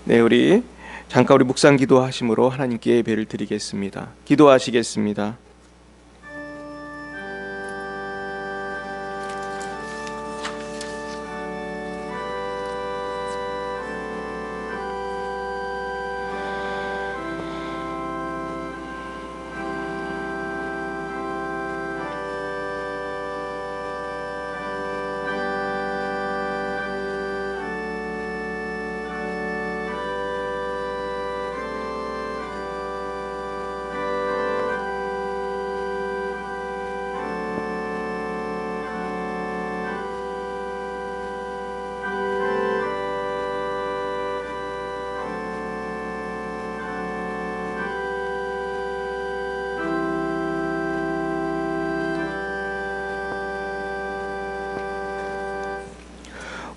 네, 우리 잠깐 우리 묵상 기도하심으로 하나님께 예배를 드리겠습니다. 기도하시겠습니다.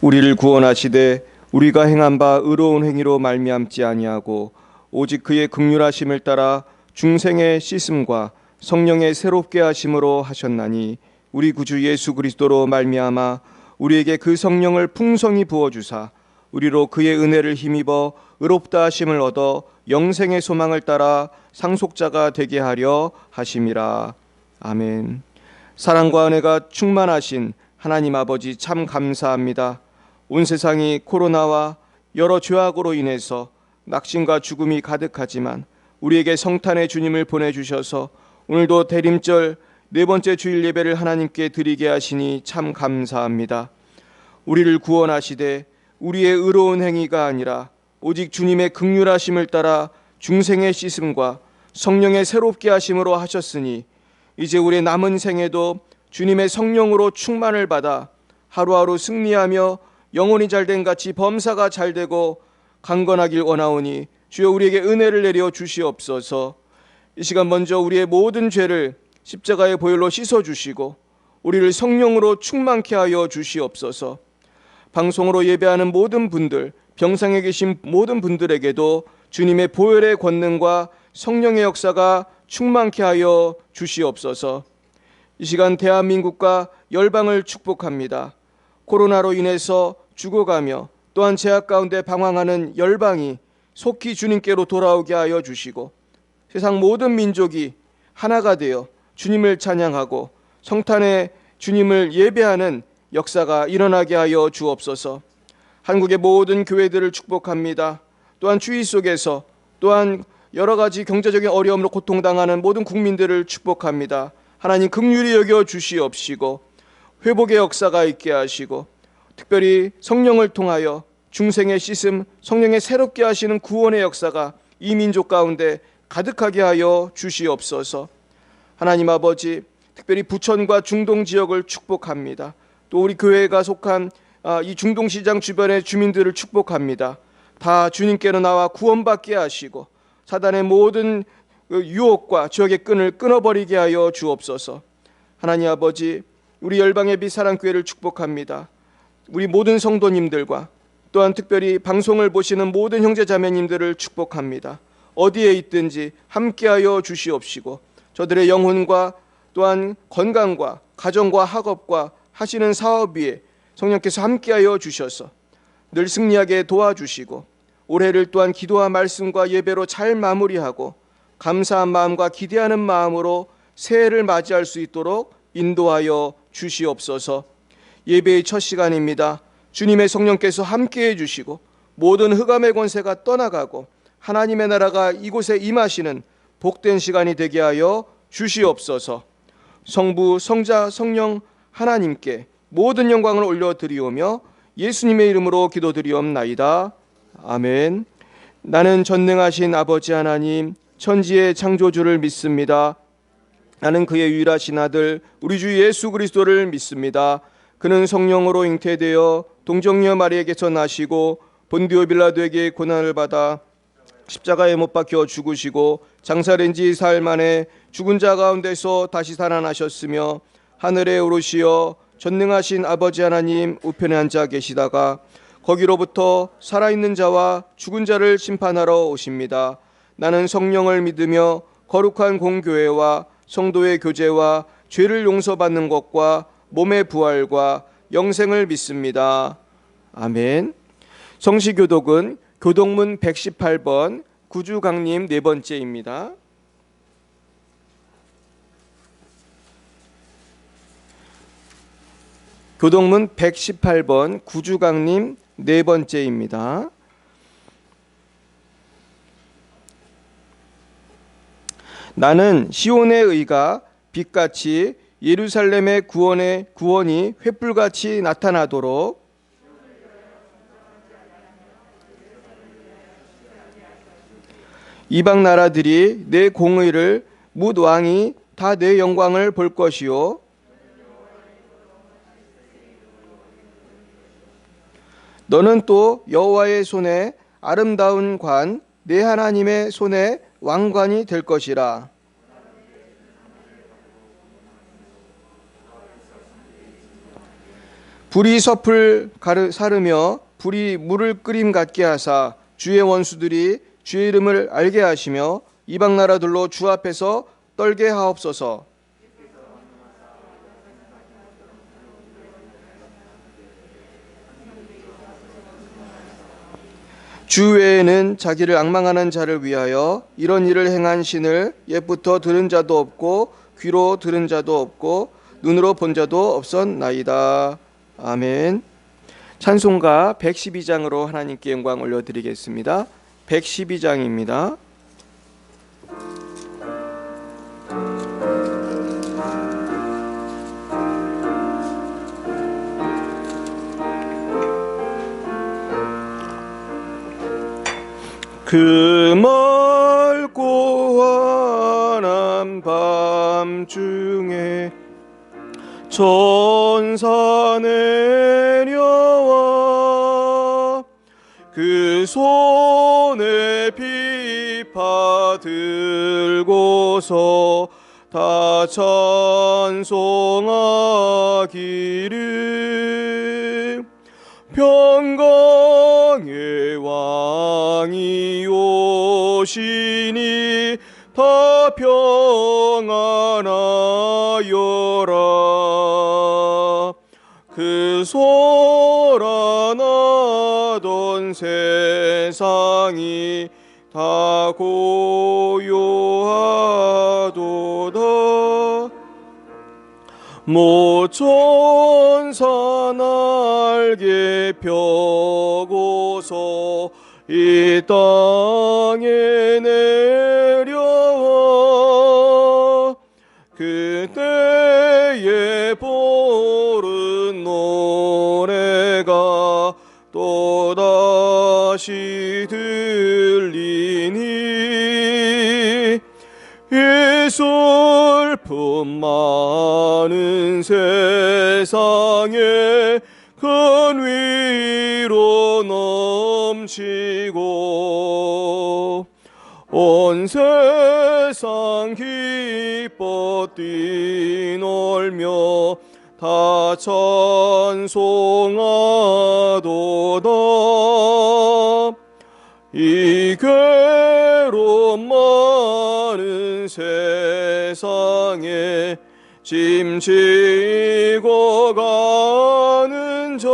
우리를 구원하시되 우리가 행한 바 의로운 행위로 말미암지 아니하고 오직 그의 긍휼하심을 따라 중생의 씻음과 성령의 새롭게 하심으로 하셨나니 우리 구주 예수 그리스도로 말미암아 우리에게 그 성령을 풍성히 부어 주사 우리로 그의 은혜를 힘입어 의롭다 하심을 얻어 영생의 소망을 따라 상속자가 되게 하려 하심이라. 아멘. 사랑과 은혜가 충만하신 하나님 아버지 참 감사합니다. 온 세상이 코로나와 여러 죄악으로 인해서 낙심과 죽음이 가득하지만 우리에게 성탄의 주님을 보내주셔서 오늘도 대림절 네 번째 주일 예배를 하나님께 드리게 하시니 참 감사합니다. 우리를 구원하시되 우리의 의로운 행위가 아니라 오직 주님의 긍휼하심을 따라 중생의 씻음과 성령의 새롭게 하심으로 하셨으니 이제 우리의 남은 생에도 주님의 성령으로 충만을 받아 하루하루 승리하며 영혼이 잘된 같이 범사가 잘되고 강건하길 원하오니 주여 우리에게 은혜를 내려 주시옵소서. 이 시간 먼저 우리의 모든 죄를 십자가의 보혈로 씻어주시고 우리를 성령으로 충만케 하여 주시옵소서. 방송으로 예배하는 모든 분들, 병상에 계신 모든 분들에게도 주님의 보혈의 권능과 성령의 역사가 충만케 하여 주시옵소서. 이 시간 대한민국과 열방을 축복합니다. 코로나로 인해서 죽어가며 또한 제약 가운데 방황하는 열방이 속히 주님께로 돌아오게 하여 주시고 세상 모든 민족이 하나가 되어 주님을 찬양하고 성탄의 주님을 예배하는 역사가 일어나게 하여 주옵소서. 한국의 모든 교회들을 축복합니다. 또한 주의 속에서 또한 여러 가지 경제적인 어려움으로 고통당하는 모든 국민들을 축복합니다. 하나님 긍휼히 여겨 주시옵시고 회복의 역사가 있게 하시고 특별히 성령을 통하여 중생의 씻음, 성령의 새롭게 하시는 구원의 역사가 이 민족 가운데 가득하게 하여 주시옵소서. 하나님 아버지, 특별히 부천과 중동 지역을 축복합니다. 또 우리 교회가 속한 이 중동시장 주변의 주민들을 축복합니다. 다 주님께로 나와 구원받게 하시고 사단의 모든 유혹과 죄악의 끈을 끊어버리게 하여 주옵소서. 하나님 아버지, 우리 열방의 빛 사랑교회를 축복합니다. 우리 모든 성도님들과 또한 특별히 방송을 보시는 모든 형제자매님들을 축복합니다. 어디에 있든지 함께하여 주시옵시고 저들의 영혼과 또한 건강과 가정과 학업과 하시는 사업 위에 성령께서 함께하여 주셔서 늘 승리하게 도와주시고 올해를 또한 기도와 말씀과 예배로 잘 마무리하고 감사한 마음과 기대하는 마음으로 새해를 맞이할 수 있도록 인도하여 주시옵소서. 예배의 첫 시간입니다. 주님의 성령께서 함께해 주시고 모든 흑암의 권세가 떠나가고 하나님의 나라가 이곳에 임하시는 복된 시간이 되게 하여 주시옵소서. 성부, 성자, 성령 하나님께 모든 영광을 올려드리오며 예수님의 이름으로 기도드리옵나이다. 아멘. 나는 전능하신 아버지 하나님 천지의 창조주를 믿습니다. 나는 그의 유일하신 아들 우리 주 예수 그리스도를 믿습니다. 그는 성령으로 잉태되어 동정녀 마리에게서 나시고 본디오 빌라도에게 고난을 받아 십자가에 못 박혀 죽으시고 장사된 지 사흘 만에 죽은 자 가운데서 다시 살아나셨으며 하늘에 오르시어 전능하신 아버지 하나님 우편에 앉아 계시다가 거기로부터 살아있는 자와 죽은 자를 심판하러 오십니다. 나는 성령을 믿으며 거룩한 공교회와 성도의 교제와 죄를 용서받는 것과 몸의 부활과 영생을 믿습니다. 아멘. 성시교독은 교독문 118번 구주강림 네 번째입니다. 교독문 118번 구주강림 네 번째입니다. 나는 시온의 의가 빛같이 예루살렘의 구원이 횃불같이 나타나도록 이방 나라들이 내 공의를 뭇 왕이 다 내 영광을 볼 것이요 너는 또 여호와의 손에 아름다운 관 내 하나님의 손에 왕관이 될 것이라. 불이 섭을 사르며 불이 물을 끓임 같게 하사 주의 원수들이 주의 이름을 알게 하시며 이방 나라들로 주 앞에서 떨게 하옵소서. 주 외에는 자기를 앙망하는 자를 위하여 이런 일을 행한 신을 옛부터 들은 자도 없고 귀로 들은 자도 없고 눈으로 본 자도 없었나이다. 아멘. 찬송가 112장으로 하나님께 영광 올려드리겠습니다. 112장입니다. 그 맑고 환한 밤중에 천사 내려와 그 손에 비파 들고서 다 찬송하기를 평강의 왕이 오시니 다 평안하여라. 그 소란하던 세상이 다 고요하도다. 모천사 날개 펴고서 이 땅에 내려와 그때에 부른 노래가 또다시 들리니 이 슬픔 많은 세상에 큰 위로 넘치고 온 세상 기뻐 뛰놀며 다 찬송하도다. 이 괴로움 많은 세상에 짐 지고 가는 자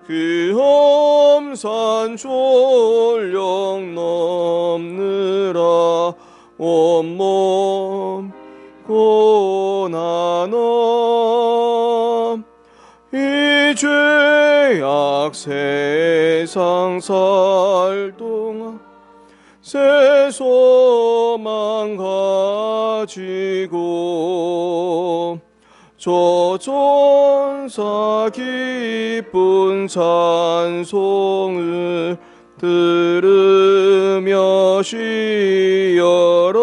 그 험산 졸령 넘느라 온몸 고난함 이 죄악 세상 살 동안 새 소망 가지고 조천사 기쁜 찬송을 들으며 쉬어라.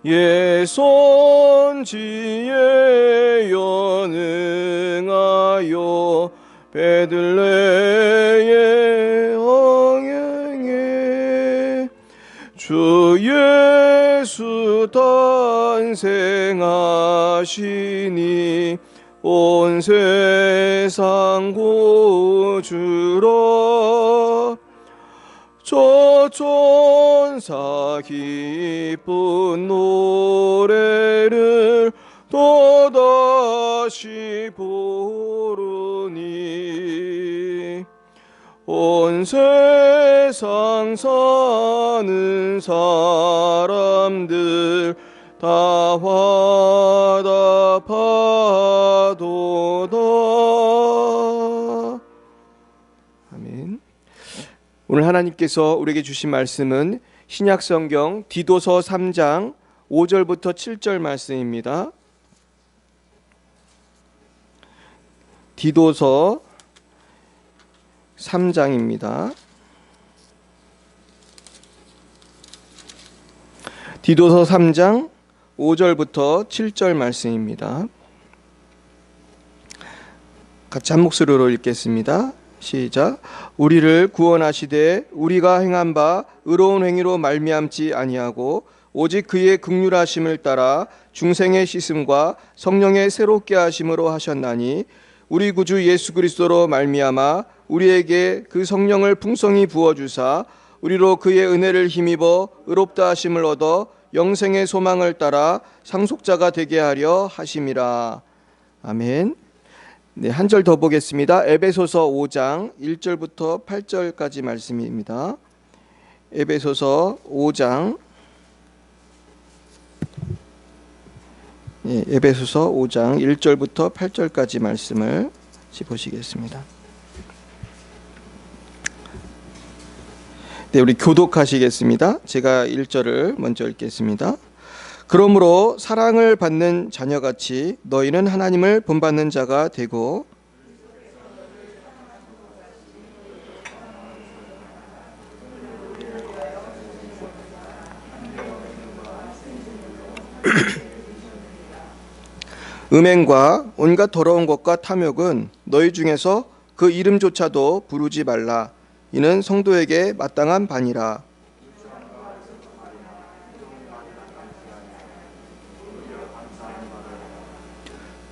예선지에 연응하여 베들레헴 항행에 주 예수 탄생하시니 온 세상 구주라. 조천사 기쁜 노래를 또다시 부르니 온 세상 사는 사람들 다 화답하도다. 아멘. 오늘 하나님께서 우리에게 주신 말씀은 신약성경 디도서 3장 5절부터 7절 말씀입니다. 디도서 3장입니다. 디도서 3장 5절부터 7절 말씀입니다. 같이 한 목소리로 읽겠습니다. 시작. 우리를 구원하시되 우리가 행한 바 의로운 행위로 말미암지 아니하고 오직 그의 긍휼하심을 따라 중생의 씻음과 성령의 새롭게 하심으로 하셨나니 우리 구주 예수 그리스도로 말미암아 우리에게 그 성령을 풍성히 부어주사 우리로 그의 은혜를 힘입어 의롭다 하심을 얻어 영생의 소망을 따라 상속자가 되게 하려 하심이라. 아멘. 네, 한 절 더 보겠습니다. 에베소서 5장 1절부터 8절까지 말씀입니다. 에베소서 5장 에베소서 5장 1절부터 8절까지 말씀을 보시겠습니다. 네, 우리 교독하시겠습니다. 제가 1절을 먼저 읽겠습니다. 그러므로 사랑을 받는 자녀같이 너희는 하나님을 본받는 자가 되고 음행과 온갖 더러운 것과 탐욕은 너희 중에서 그 이름조차도 부르지 말라. 이는 성도에게 마땅한 바니라.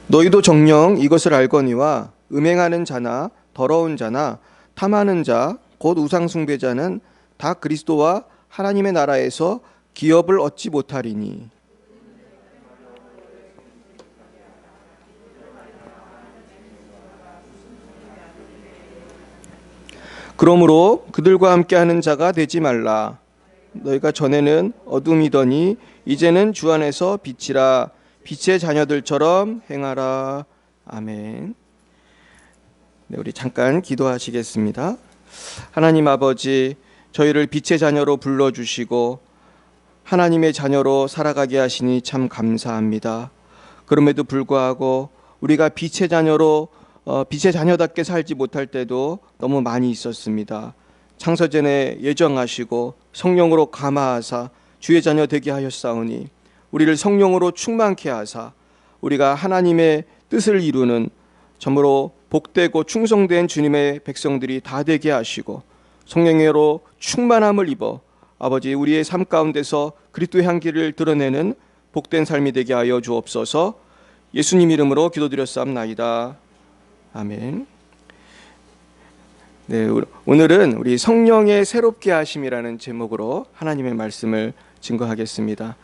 너희도 정녕 이것을 알거니와 음행하는 자나 더러운 자나 탐하는 자 곧 우상숭배자는 다 그리스도와 하나님의 나라에서 기업을 얻지 못하리니. 그러므로 그들과 함께하는 자가 되지 말라. 너희가 전에는 어둠이더니 이제는 주 안에서 빛이라. 빛의 자녀들처럼 행하라. 아멘. 네, 우리 잠깐 기도하시겠습니다. 하나님 아버지, 저희를 빛의 자녀로 불러주시고 하나님의 자녀로 살아가게 하시니 참 감사합니다. 그럼에도 불구하고 우리가 빛의 자녀답게 살지 못할 때도 너무 많이 있었습니다. 창세전에 예정하시고 성령으로 감화하사 주의 자녀 되게 하였사오니 우리를 성령으로 충만케 하사 우리가 하나님의 뜻을 이루는 참으로 복되고 충성된 주님의 백성들이 다 되게 하시고 성령으로 충만함을 입어 아버지 우리의 삶 가운데서 그리스도의 향기를 드러내는 복된 삶이 되게 하여 주옵소서. 예수님 이름으로 기도드렸사옵나이다. 아멘. 네, 오늘은 우리 성령의 새롭게 하심이라는 제목으로 하나님의 말씀을 증거하겠습니다.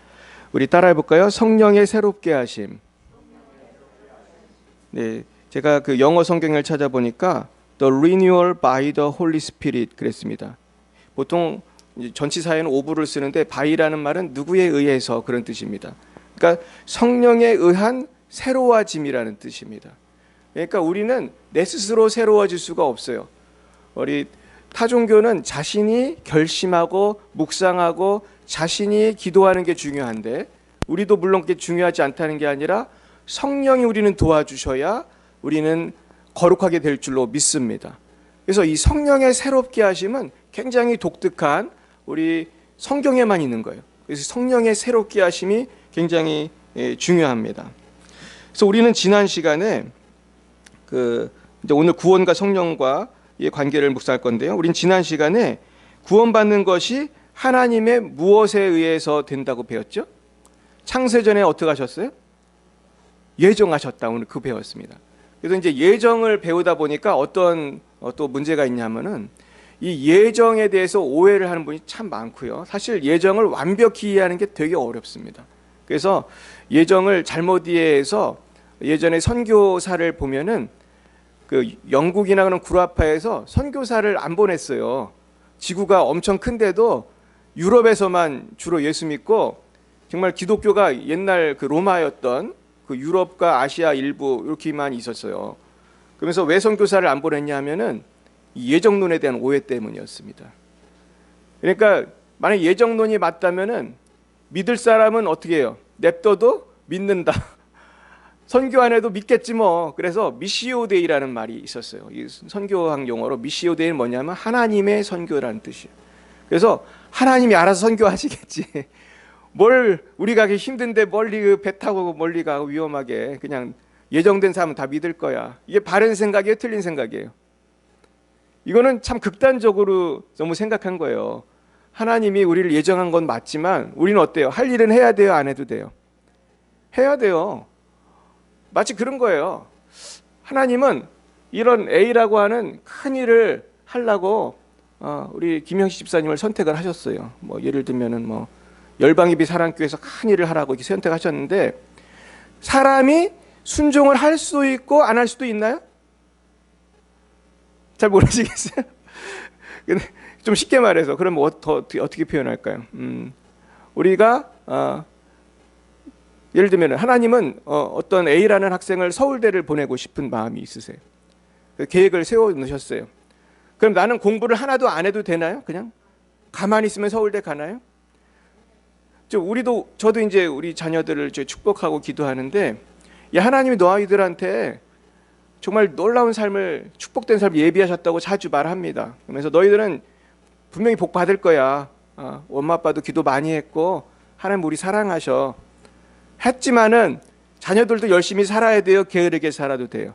우리 따라해 볼까요? 성령의 새롭게 하심. 네, 제가 그 영어 성경을 찾아보니까 The renewal by the Holy Spirit 그랬습니다. 보통 전치사에는 오브를 쓰는데 by라는 말은 누구에 의해서 그런 뜻입니다. 그러니까 성령에 의한 새로워짐이라는 뜻입니다. 그러니까 우리는 내 스스로 새로워질 수가 없어요. 우리 타종교는 자신이 결심하고 묵상하고 자신이 기도하는 게 중요한데 우리도 물론 그게 중요하지 않다는 게 아니라 성령이 우리는 도와주셔야 우리는 거룩하게 될 줄로 믿습니다. 그래서 이 성령의 새롭게 하심은 굉장히 독특한 우리 성경에만 있는 거예요. 그래서 성령의 새롭게 하심이 굉장히 중요합니다. 그래서 우리는 지난 시간에 이제 오늘 구원과 성령과의 관계를 묵상할 건데요. 우린 지난 시간에 구원받는 것이 하나님의 무엇에 의해서 된다고 배웠죠? 창세전에 어떻게 하셨어요? 예정하셨다. 오늘 그 배웠습니다. 그래서 이제 예정을 배우다 보니까 어떤 또 문제가 있냐면은 이 예정에 대해서 오해를 하는 분이 참 많고요. 사실 예정을 완벽히 이해하는 게 되게 어렵습니다. 그래서 예정을 잘못 이해해서 예전에 선교사를 보면은 그 영국이나 그런 구라파에서 선교사를 안 보냈어요. 지구가 엄청 큰데도 유럽에서만 주로 예수 믿고 정말 기독교가 옛날 그 로마였던 그 유럽과 아시아 일부 이렇게만 있었어요. 그러면서 왜 선교사를 안 보냈냐 하면은 예정론에 대한 오해 때문이었습니다. 그러니까 만약 예정론이 맞다면은 믿을 사람은 어떻게 해요? 냅둬도 믿는다. 선교 안 해도 믿겠지 뭐. 그래서 미시오데이라는 말이 있었어요. 이 선교학 용어로 미시오데이는 뭐냐면 하나님의 선교라는 뜻이에요. 그래서 하나님이 알아서 선교하시겠지. 뭘 우리가 가기 힘든데 멀리 배 타고 멀리 가고 위험하게 그냥 예정된 사람은 다 믿을 거야. 이게 바른 생각이에요? 틀린 생각이에요? 이거는 참 극단적으로 너무 생각한 거예요. 하나님이 우리를 예정한 건 맞지만 우리는 어때요? 할 일은 해야 돼요? 안 해도 돼요? 해야 돼요. 마치 그런 거예요. 하나님은 이런 A라고 하는 큰 일을 하려고 우리 김형식 집사님을 선택을 하셨어요. 뭐 예를 들면은 뭐 열방예비 사랑교회에서 큰 일을 하라고 이렇게 선택하셨는데 사람이 순종을 할 수도 있고 안 할 수도 있나요? 잘 모르시겠어요? 근데 좀 쉽게 말해서 그럼 어떻게 표현할까요? 우리가 예를 들면 하나님은 어떤 A라는 학생을 서울대를 보내고 싶은 마음이 있으세요. 그 계획을 세워 놓으셨어요. 그럼 나는 공부를 하나도 안 해도 되나요? 그냥 가만히 있으면 서울대 가나요? 저도 이제 우리 자녀들을 축복하고 기도하는데 하나님이 너 아이들한테 정말 놀라운 삶을 축복된 삶을 예비하셨다고 자주 말합니다. 그래서 너희들은 분명히 복 받을 거야. 엄마 아빠도 기도 많이 했고 하나님 우리 사랑하셔. 했지만은 자녀들도 열심히 살아야 돼요? 게으르게 살아도 돼요?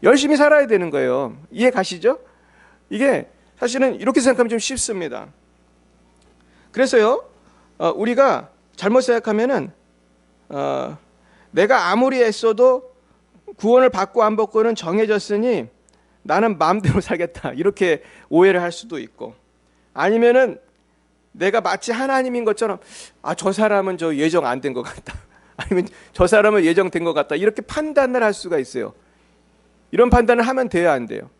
열심히 살아야 되는 거예요. 이해 가시죠? 이게 사실은 이렇게 생각하면 좀 쉽습니다. 그래서요, 우리가 잘못 생각하면은 내가 아무리 애써도 구원을 받고 안 받고는 정해졌으니 나는 마음대로 살겠다 이렇게 오해를 할 수도 있고, 아니면은 내가 마치 하나님인 것처럼 저 사람은 저 예정 안 된 것 같다, 아니면 저 사람은 예정된 것 같다 이렇게 판단을 할 수가 있어요. 이런 판단을 하면 돼야 안 돼요.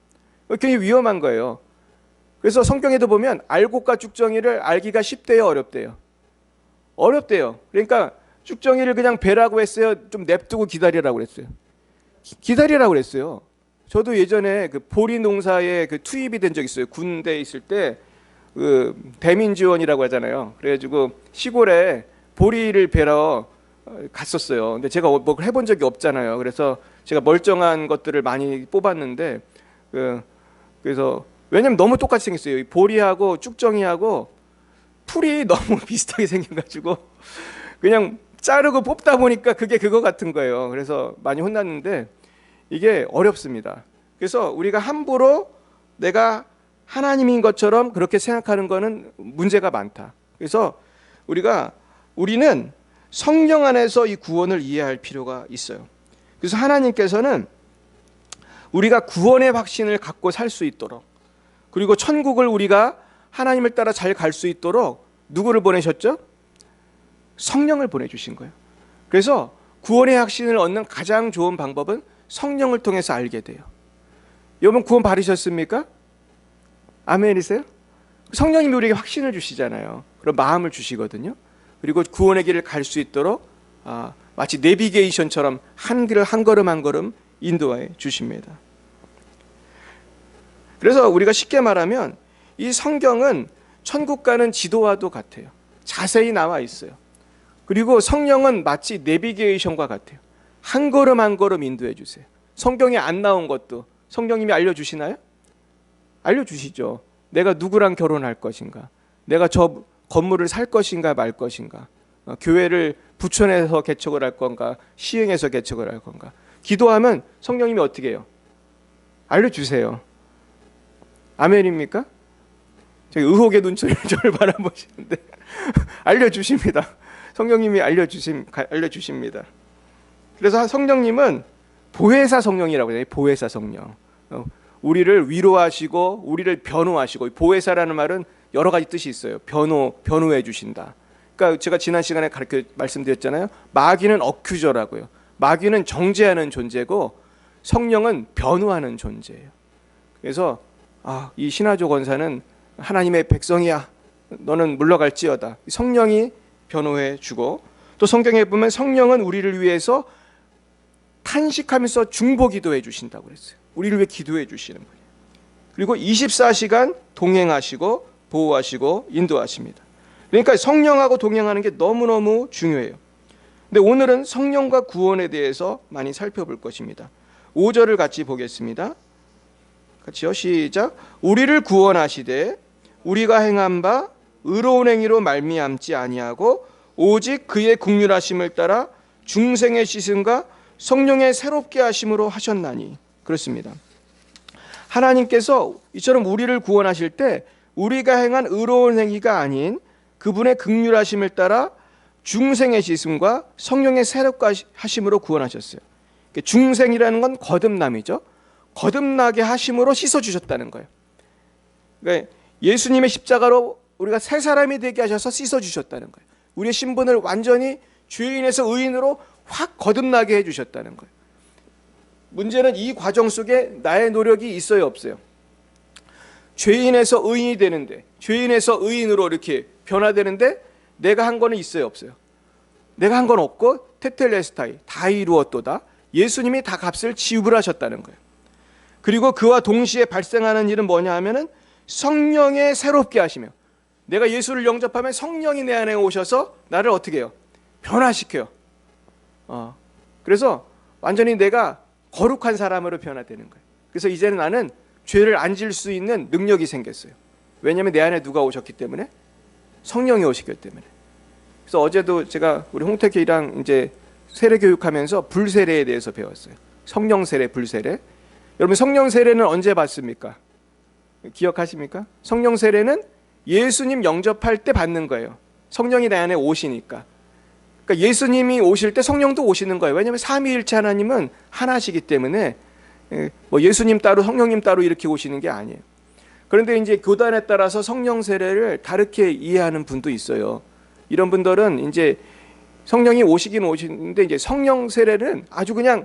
굉장히 위험한 거예요. 그래서 성경에도 보면 알곡과 쭉정이를 알기가 쉽대요, 어렵대요? 어렵대요. 그러니까 쭉정이를 그냥 베라고 했어요? 좀 냅두고 기다리라고 그랬어요? 기다리라고 그랬어요. 저도 예전에 그 보리 농사에 그 투입이 된 적 있어요. 군대에 있을 때 그 대민지원이라고 하잖아요. 그래가지고 시골에 보리를 베러 갔었어요. 근데 제가 뭐 해본 적이 없잖아요. 그래서 제가 멀쩡한 것들을 많이 뽑았는데 그래서 왜냐면 너무 똑같이 생겼어요. 보리하고 쭉정이하고 풀이 너무 비슷하게 생겨가지고 그냥 자르고 뽑다 보니까 그게 그거 같은 거예요. 그래서 많이 혼났는데 이게 어렵습니다. 그래서 우리가 함부로 내가 하나님인 것처럼 그렇게 생각하는 거는 문제가 많다. 그래서 우리는 성령 안에서 이 구원을 이해할 필요가 있어요. 그래서 하나님께서는 우리가 구원의 확신을 갖고 살 수 있도록, 그리고 천국을 우리가 하나님을 따라 잘 갈 수 있도록 누구를 보내셨죠? 성령을 보내주신 거예요. 그래서 구원의 확신을 얻는 가장 좋은 방법은 성령을 통해서 알게 돼요. 여러분 구원 받으셨습니까? 아멘이세요? 성령님이 우리에게 확신을 주시잖아요. 그런 마음을 주시거든요. 그리고 구원의 길을 갈 수 있도록 마치 내비게이션처럼 한 길을 한 걸음 한 걸음 인도해 주십니다. 그래서 우리가 쉽게 말하면 이 성경은 천국 가는 지도와도 같아요. 자세히 나와 있어요. 그리고 성령은 마치 내비게이션과 같아요. 한 걸음 한 걸음 인도해 주세요. 성경에 안 나온 것도 성령님이 알려주시나요? 알려주시죠. 내가 누구랑 결혼할 것인가, 내가 저 건물을 살 것인가 말 것인가, 교회를 부천에서 개척을 할 건가, 시흥에서 개척을 할 건가. 기도하면 성령님이 어떻게 해요? 알려주세요. 아멘입니까? 저기 의혹의 눈초리를 저를 바라보시는데 알려주십니다. 성령님이 알려주십니다. 그래서 성령님은 보혜사 성령이라고 해요. 보혜사 성령. 우리를 위로하시고 우리를 변호하시고, 보혜사라는 말은 여러 가지 뜻이 있어요. 변호해 주신다. 그러니까 제가 지난 시간에 말씀드렸잖아요. 마귀는 어큐저라고요. 마귀는 정죄하는 존재고 성령은 변호하는 존재예요. 그래서 이 신하조 권사는 하나님의 백성이야, 너는 물러갈지어다. 성령이 변호해 주고, 또 성경에 보면 성령은 우리를 위해서 탄식하면서 중보기도해 주신다고 그랬어요. 우리를 위해 기도해 주시는 분이에요. 그리고 24시간 동행하시고 보호하시고 인도하십니다. 그러니까 성령하고 동행하는 게 너무너무 중요해요. 근데 오늘은 성령과 구원에 대해서 많이 살펴볼 것입니다. 5절을 같이 보겠습니다. 같이요. 시작. 우리를 구원하시되 우리가 행한 바 의로운 행위로 말미암지 아니하고 오직 그의 긍휼하심을 따라 중생의 씻음과 성령의 새롭게 하심으로 하셨나니. 그렇습니다. 하나님께서 이처럼 우리를 구원하실 때 우리가 행한 의로운 행위가 아닌 그분의 긍휼하심을 따라 중생의 씻음과 성령의 새롭게 하심으로 구원하셨어요. 중생이라는 건 거듭남이죠. 거듭나게 하심으로 씻어주셨다는 거예요. 그러니까 예수님의 십자가로 우리가 새 사람이 되게 하셔서 씻어주셨다는 거예요. 우리의 신분을 완전히 죄인에서 의인으로 확 거듭나게 해주셨다는 거예요. 문제는 이 과정 속에 나의 노력이 있어요, 없어요? 죄인에서 의인이 되는데, 죄인에서 의인으로 이렇게 변화되는데 내가 한 거는 있어요, 없어요? 내가 한 건 없고 테텔레스타이, 다 이루었도다. 예수님이 다 값을 지불하셨다는 거예요. 그리고 그와 동시에 발생하는 일은 뭐냐 하면은 성령의 새롭게 하시며, 내가 예수를 영접하면 성령이 내 안에 오셔서 나를 어떻게 해요? 변화시켜요. 그래서 완전히 내가 거룩한 사람으로 변화되는 거예요. 그래서 이제는 나는 죄를 안 질 수 있는 능력이 생겼어요. 왜냐하면 내 안에 누가 오셨기 때문에? 성령이 오셨기 때문에. 그래서 어제도 제가 우리 홍택이랑 이제 세례 교육하면서 불세례에 대해서 배웠어요. 성령 세례, 불세례. 여러분 성령 세례는 언제 받습니까? 기억하십니까? 성령 세례는 예수님 영접할 때 받는 거예요. 성령이 내 안에 오시니까. 그러니까 예수님이 오실 때 성령도 오시는 거예요. 왜냐하면 삼위일체 하나님은 하나시기 때문에 뭐 예수님 따로 성령님 따로 이렇게 오시는 게 아니에요. 그런데 이제 교단에 따라서 성령 세례를 다르게 이해하는 분도 있어요. 이런 분들은 이제 성령이 오시긴 오시는데 이제 성령 세례는 아주 그냥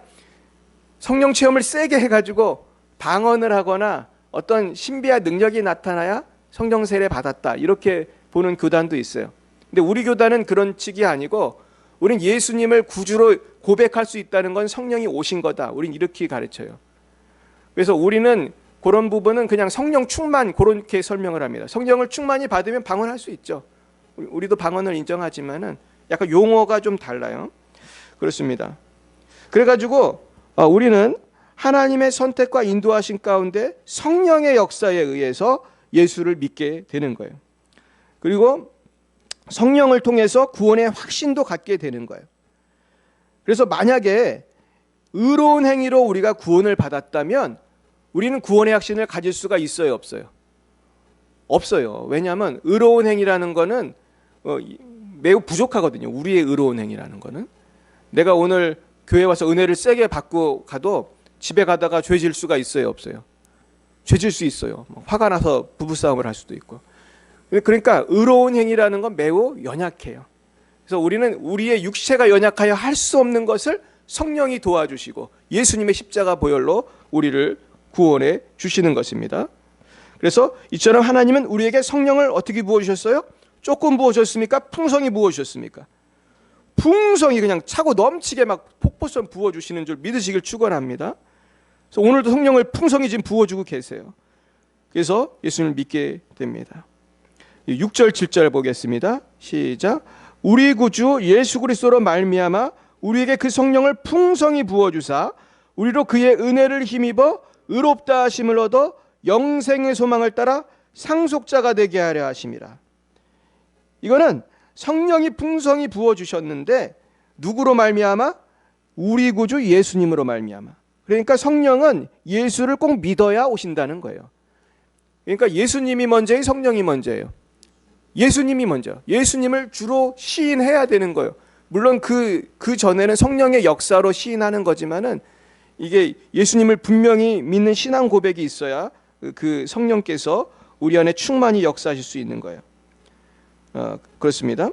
성령 체험을 세게 해가지고 방언을 하거나 어떤 신비한 능력이 나타나야 성령 세례 받았다 이렇게 보는 교단도 있어요. 근데 우리 교단은 그런 측이 아니고 우린 예수님을 구주로 고백할 수 있다는 건 성령이 오신 거다. 우린 이렇게 가르쳐요. 그래서 우리는 그런 부분은 그냥 성령 충만 그렇게 설명을 합니다. 성령을 충만히 받으면 방언할 수 있죠. 우리도 방언을 인정하지만은 약간 용어가 좀 달라요. 그렇습니다. 그래가지고 우리는 하나님의 선택과 인도하신 가운데 성령의 역사에 의해서 예수를 믿게 되는 거예요. 그리고 성령을 통해서 구원의 확신도 갖게 되는 거예요. 그래서 만약에 의로운 행위로 우리가 구원을 받았다면 우리는 구원의 확신을 가질 수가 있어요, 없어요? 없어요. 왜냐하면 의로운 행위라는 거는 매우 부족하거든요. 우리의 의로운 행위라는 거는. 내가 오늘 교회 와서 은혜를 세게 받고 가도 집에 가다가 죄 질 수가 있어요, 없어요? 죄 질 수 있어요. 화가 나서 부부싸움을 할 수도 있고. 그러니까 의로운 행위라는 건 매우 연약해요. 그래서 우리는 우리의 육체가 연약하여 할 수 없는 것을 성령이 도와주시고 예수님의 십자가 보혈로 우리를 구원해 주시는 것입니다. 그래서 이처럼 하나님은 우리에게 성령을 어떻게 부어주셨어요? 조금 부어주셨습니까? 풍성히 부어주셨습니까? 풍성히 그냥 차고 넘치게 막 폭포처럼 부어주시는 줄 믿으시길 축원합니다. 그래서 오늘도 성령을 풍성히 지금 부어주고 계세요. 그래서 예수님을 믿게 됩니다. 6절 7절 보겠습니다. 시작. 우리 구주 예수 그리스도로 말미암아 우리에게 그 성령을 풍성히 부어주사 우리로 그의 은혜를 힘입어 의롭다 하심을 얻어 영생의 소망을 따라 상속자가 되게 하려 하심이라. 이거는 성령이 풍성히 부어주셨는데 누구로 말미암아? 우리 구주 예수님으로 말미암아. 그러니까 성령은 예수를 꼭 믿어야 오신다는 거예요. 그러니까 예수님이 먼저예요, 성령이 먼저예요? 예수님이 먼저. 예수님을 주로 시인해야 되는 거예요. 물론 그 전에는 성령의 역사로 시인하는 거지만은 이게 예수님을 분명히 믿는 신앙 고백이 있어야 그 성령께서 우리 안에 충만히 역사하실 수 있는 거예요. 그렇습니다.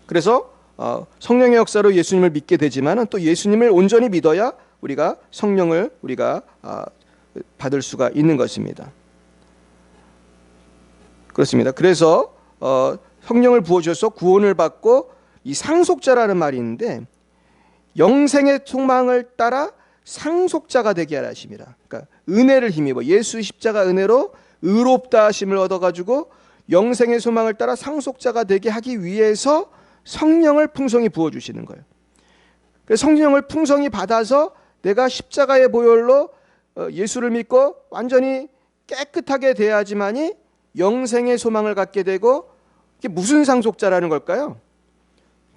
그래서 성령의 역사로 예수님을 믿게 되지만은 또 예수님을 온전히 믿어야 우리가 성령을 우리가 받을 수가 있는 것입니다. 그렇습니다. 그래서 성령을 부어주셔서 구원을 받고 이 상속자라는 말이 있는데 영생의 소망을 따라 상속자가 되게 하라 하심이라. 그러니까 은혜를 힘입어 예수 십자가 은혜로 의롭다 하심을 얻어가지고 영생의 소망을 따라 상속자가 되게 하기 위해서 성령을 풍성히 부어주시는 거예요. 그래서 성령을 풍성히 받아서 내가 십자가의 보혈로 예수를 믿고 완전히 깨끗하게 돼야지만이 영생의 소망을 갖게 되고, 이게 무슨 상속자라는 걸까요?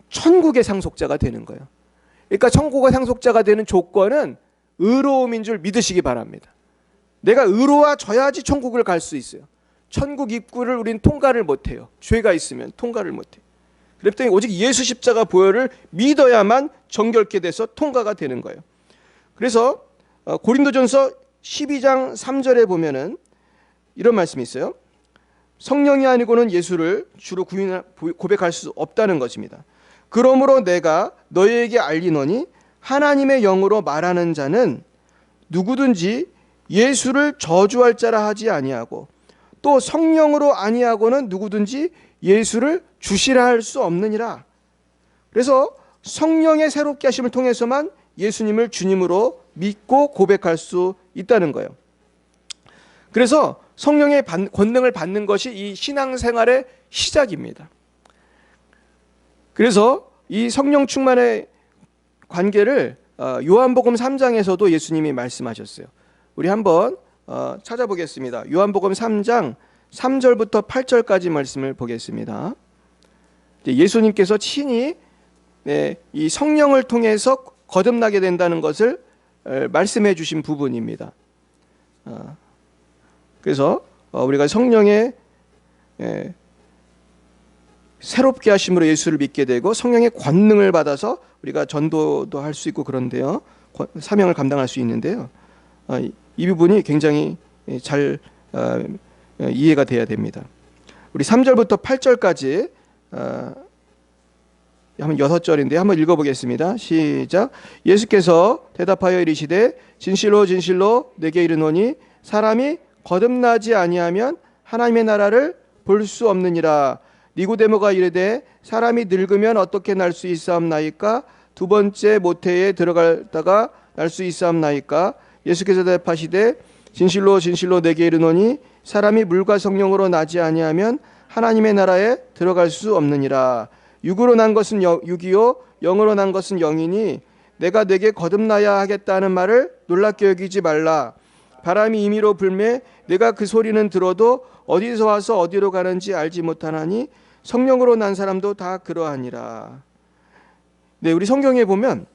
천국의 상속자가 되는 거예요. 그러니까 천국의 상속자가 되는 조건은 의로움인 줄 믿으시기 바랍니다. 내가 의로워져야지 천국을 갈 수 있어요. 천국 입구를 우린 통과를 못해요. 죄가 있으면 통과를 못해요. 그랬더니 오직 예수 십자가 보혈을 믿어야만 정결케 돼서 통과가 되는 거예요. 그래서 고린도전서 12장 3절에 보면은 이런 말씀이 있어요. 성령이 아니고는 예수를 주로 고백할 수 없다는 것입니다. 그러므로 내가 너희에게 알리노니 하나님의 영으로 말하는 자는 누구든지 예수를 저주할 자라 하지 아니하고 또 성령으로 아니하고는 누구든지 예수를 주시라 할 수 없느니라. 그래서 성령의 새롭게 하심을 통해서만 예수님을 주님으로 믿고 고백할 수 있다는 거예요. 그래서 성령의 권능을 받는 것이 이 신앙생활의 시작입니다. 그래서 이 성령 충만의 관계를 요한복음 3장에서도 예수님이 말씀하셨어요. 우리 한번 찾아보겠습니다. 요한복음 3장 3절부터 8절까지 말씀을 보겠습니다. 예수님께서 친히 이 성령을 통해서 거듭나게 된다는 것을 말씀해 주신 부분입니다. 그래서 우리가 성령의 새롭게 하심으로 예수를 믿게 되고 성령의 권능을 받아서 우리가 전도도 할 수 있고 그런데요, 사명을 감당할 수 있는데요, 이 부분이 굉장히 잘 이해가 돼야 됩니다. 우리 3절부터 8절까지 한번 6절인데 한번 읽어보겠습니다. 시작. 예수께서 대답하여 이르시되 진실로 진실로 내게 이르노니 사람이 거듭나지 아니하면 하나님의 나라를 볼 수 없느니라. 니고데모가 이르되 사람이 늙으면 어떻게 날 수 있사옵나이까? 두 번째 모태에 들어갔다가 날 수 있사옵나이까? 예수께서 대답하시되 진실로 진실로 내게 이르노니 사람이 물과 성령으로 나지 아니하면 하나님의 나라에 들어갈 수 없느니라. 육으로 난 것은 육이요 영으로 난 것은 영이니 내가 내게 거듭나야 하겠다는 말을 놀랍게 여기지 말라. 바람이 임의로 불매 내가 그 소리는 들어도 어디서 와서 어디로 가는지 알지 못하나니 성령으로 난 사람도 다 그러하니라. 네, 우리 성경에 보면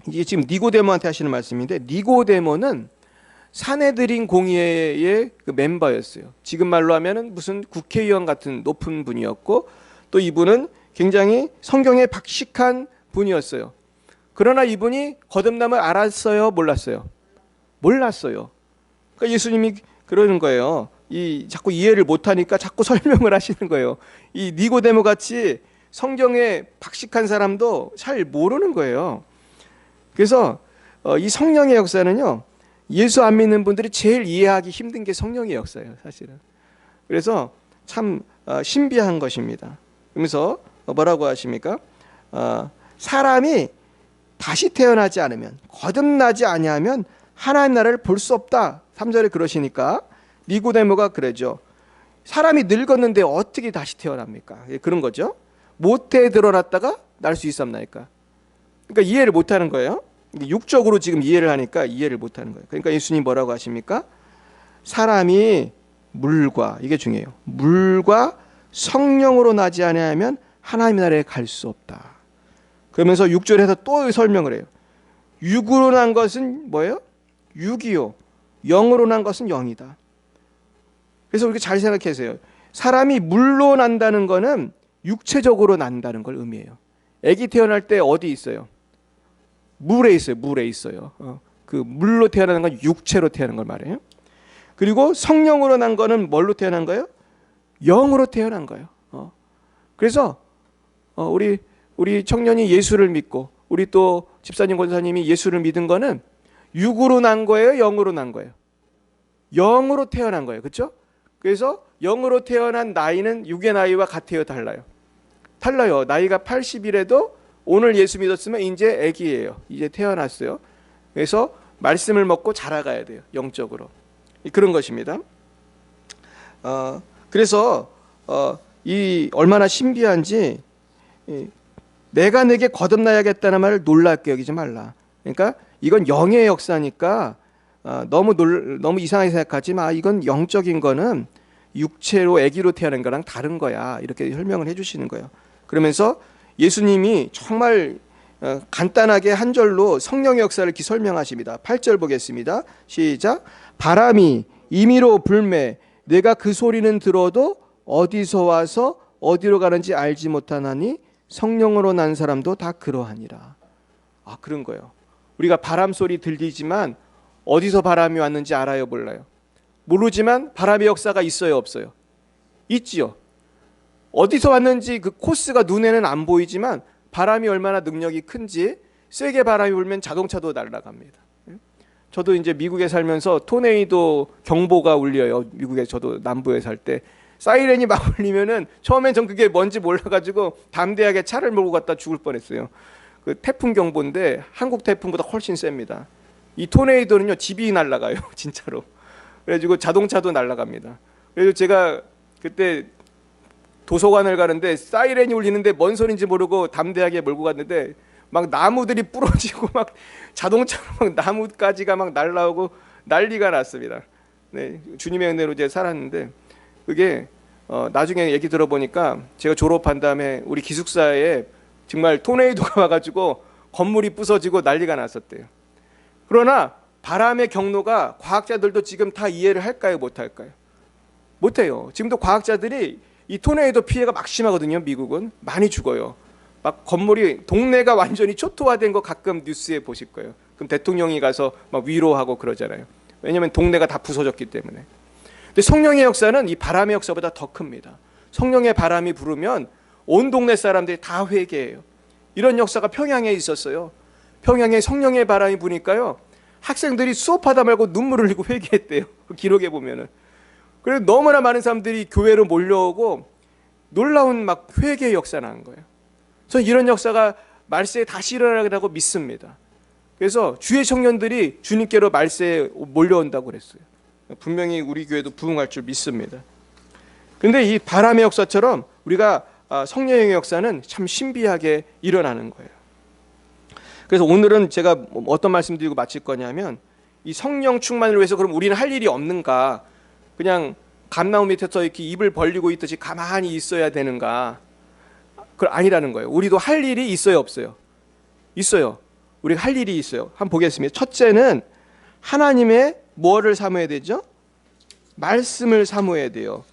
이게 지금 니고데모한테 하시는 말씀인데, 니고데모는 사내들인 공의회의 그 멤버였어요. 지금 말로 하면은 무슨 국회의원 같은 높은 분이었고, 또 이분은 굉장히 성경에 박식한 분이었어요. 그러나 이분이 거듭남을 알았어요, 몰랐어요? 몰랐어요. 그러니까 예수님이 그러는 거예요. 자꾸 이해를 못하니까 자꾸 설명을 하시는 거예요. 이 니고데모 같이 성경에 박식한 사람도 잘 모르는 거예요. 그래서 이 성령의 역사는요, 예수 안 믿는 분들이 제일 이해하기 힘든 게 성령의 역사예요, 사실은. 그래서 참 신비한 것입니다. 그러면서 뭐라고 하십니까? 사람이 다시 태어나지 않으면, 거듭나지 아니하면 하나님 나라를 볼 수 없다. 3절에 그러시니까 니고데모가 그러죠. 사람이 늙었는데 어떻게 다시 태어납니까? 그런 거죠. 모태에 드러났다가 날 수 있었나이까? 그러니까 이해를 못하는 거예요. 육적으로 지금 이해를 하니까 이해를 못하는 거예요. 그러니까 예수님 뭐라고 하십니까? 사람이 물과, 이게 중요해요, 물과 성령으로 나지 아니하면 하나님 나라에 갈 수 없다. 그러면서 6절에서 또 설명을 해요. 육으로 난 것은 뭐예요? 육이요 영으로 난 것은 영이다. 그래서 우리가 잘 생각해서요, 사람이 물로 난다는 거는 육체적으로 난다는 걸 의미해요. 아기 태어날 때 어디 있어요? 물에 있어요. 물에 있어요. 그 물로 태어나는 건 육체로 태어난 걸 말해요. 그리고 성령으로 난 거는 뭘로 태어난 거예요? 영으로 태어난 거예요. 그래서 우리 청년이 예수를 믿고, 우리 또 집사님 권사님이 예수를 믿은 거는 육으로 난 거예요? 영으로 난 거예요? 영으로 태어난 거예요. 그렇죠? 그래서 영으로 태어난 나이는 육의 나이와 같아요? 달라요? 달라요. 나이가 80이라도 오늘 예수 믿었으면 이제 아기예요. 이제 태어났어요. 그래서 말씀을 먹고 자라가야 돼요. 영적으로. 그런 것입니다. 그래서 이 얼마나 신비한지, 내가 내게 거듭나야겠다는 말을 놀랍게 여기지 말라. 그러니까 이건 영의 역사니까 너무 이상하게 생각하지 마. 이건 영적인 거는 육체로 아기로 태어난 거랑 다른 거야. 이렇게 설명을 해주시는 거예요. 그러면서 예수님이 정말 간단하게 한 절로 성령의 역사를 이렇게 설명하십니다. 8절 보겠습니다. 시작. 바람이 임의로 불매 내가 그 소리는 들어도 어디서 와서 어디로 가는지 알지 못하나니 성령으로 난 사람도 다 그러하니라. 그런 거예요. 우리가 바람 소리 들리지만 어디서 바람이 왔는지 알아요, 몰라요? 모르지만 바람의 역사가 있어요, 없어요? 있지요. 어디서 왔는지 그 코스가 눈에는 안 보이지만 바람이 얼마나 능력이 큰지, 세게 바람이 불면 자동차도 날아갑니다. 저도 이제 미국에 살면서 토네이도 경보가 울려요. 미국에 저도 남부에 살 때 사이렌이 막 울리면은 처음엔 전 그게 뭔지 몰라가지고 담대하게 차를 몰고 갔다 죽을 뻔했어요. 그 태풍 경보인데 한국 태풍보다 훨씬 셉니다. 이 토네이도는요 집이 날아가요, 진짜로. 그래가지고 자동차도 날아갑니다. 그래서 제가 그때 도서관을 가는데 사이렌이 울리는데 뭔 소리인지 모르고 담대하게 몰고 갔는데 막 나무들이 부러지고 막 자동차로 막 나뭇가지가 막 날라오고 난리가 났습니다. 네, 주님의 은혜로 이제 살았는데, 그게 나중에 얘기 들어보니까 제가 졸업한 다음에 우리 기숙사에 정말 토네이도가 와가지고 건물이 부서지고 난리가 났었대요. 그러나 바람의 경로가 과학자들도 지금 다 이해를 할까요, 못할까요? 못해요. 지금도 과학자들이 이 토네이도 피해가 막 심하거든요. 미국은 많이 죽어요. 막 건물이, 동네가 완전히 초토화된 거 가끔 뉴스에 보실 거예요. 그럼 대통령이 가서 막 위로하고 그러잖아요. 왜냐하면 동네가 다 부서졌기 때문에. 근데 성령의 역사는 이 바람의 역사보다 더 큽니다. 성령의 바람이 부르면 온 동네 사람들이 다 회개해요. 이런 역사가 평양에 있었어요. 평양에 성령의 바람이 부니까요, 학생들이 수업하다 말고 눈물을 흘리고 회개했대요. 그 기록에 보면은. 그래서 너무나 많은 사람들이 교회로 몰려오고 놀라운 막 회개의 역사가 난 거예요. 저는 이런 역사가 말세에 다시 일어나리라고 믿습니다. 그래서 주의 청년들이 주님께로 말세에 몰려온다고 그랬어요. 분명히 우리 교회도 부흥할 줄 믿습니다. 그런데 이 바람의 역사처럼 우리가 성령의 역사는 참 신비하게 일어나는 거예요. 그래서 오늘은 제가 어떤 말씀 드리고 마칠 거냐면, 이 성령 충만을 위해서 그럼 우리는 할 일이 없는가? 그냥 감나무 밑에서 이렇게 입을 벌리고 있듯이 가만히 있어야 되는가? 그건 아니라는 거예요. 우리도 할 일이 있어요, 없어요? 있어요. 우리가 할 일이 있어요. 한번 보겠습니다. 첫째는 하나님의 뭐를 사모해야 되죠? 말씀을 사모해야 돼요.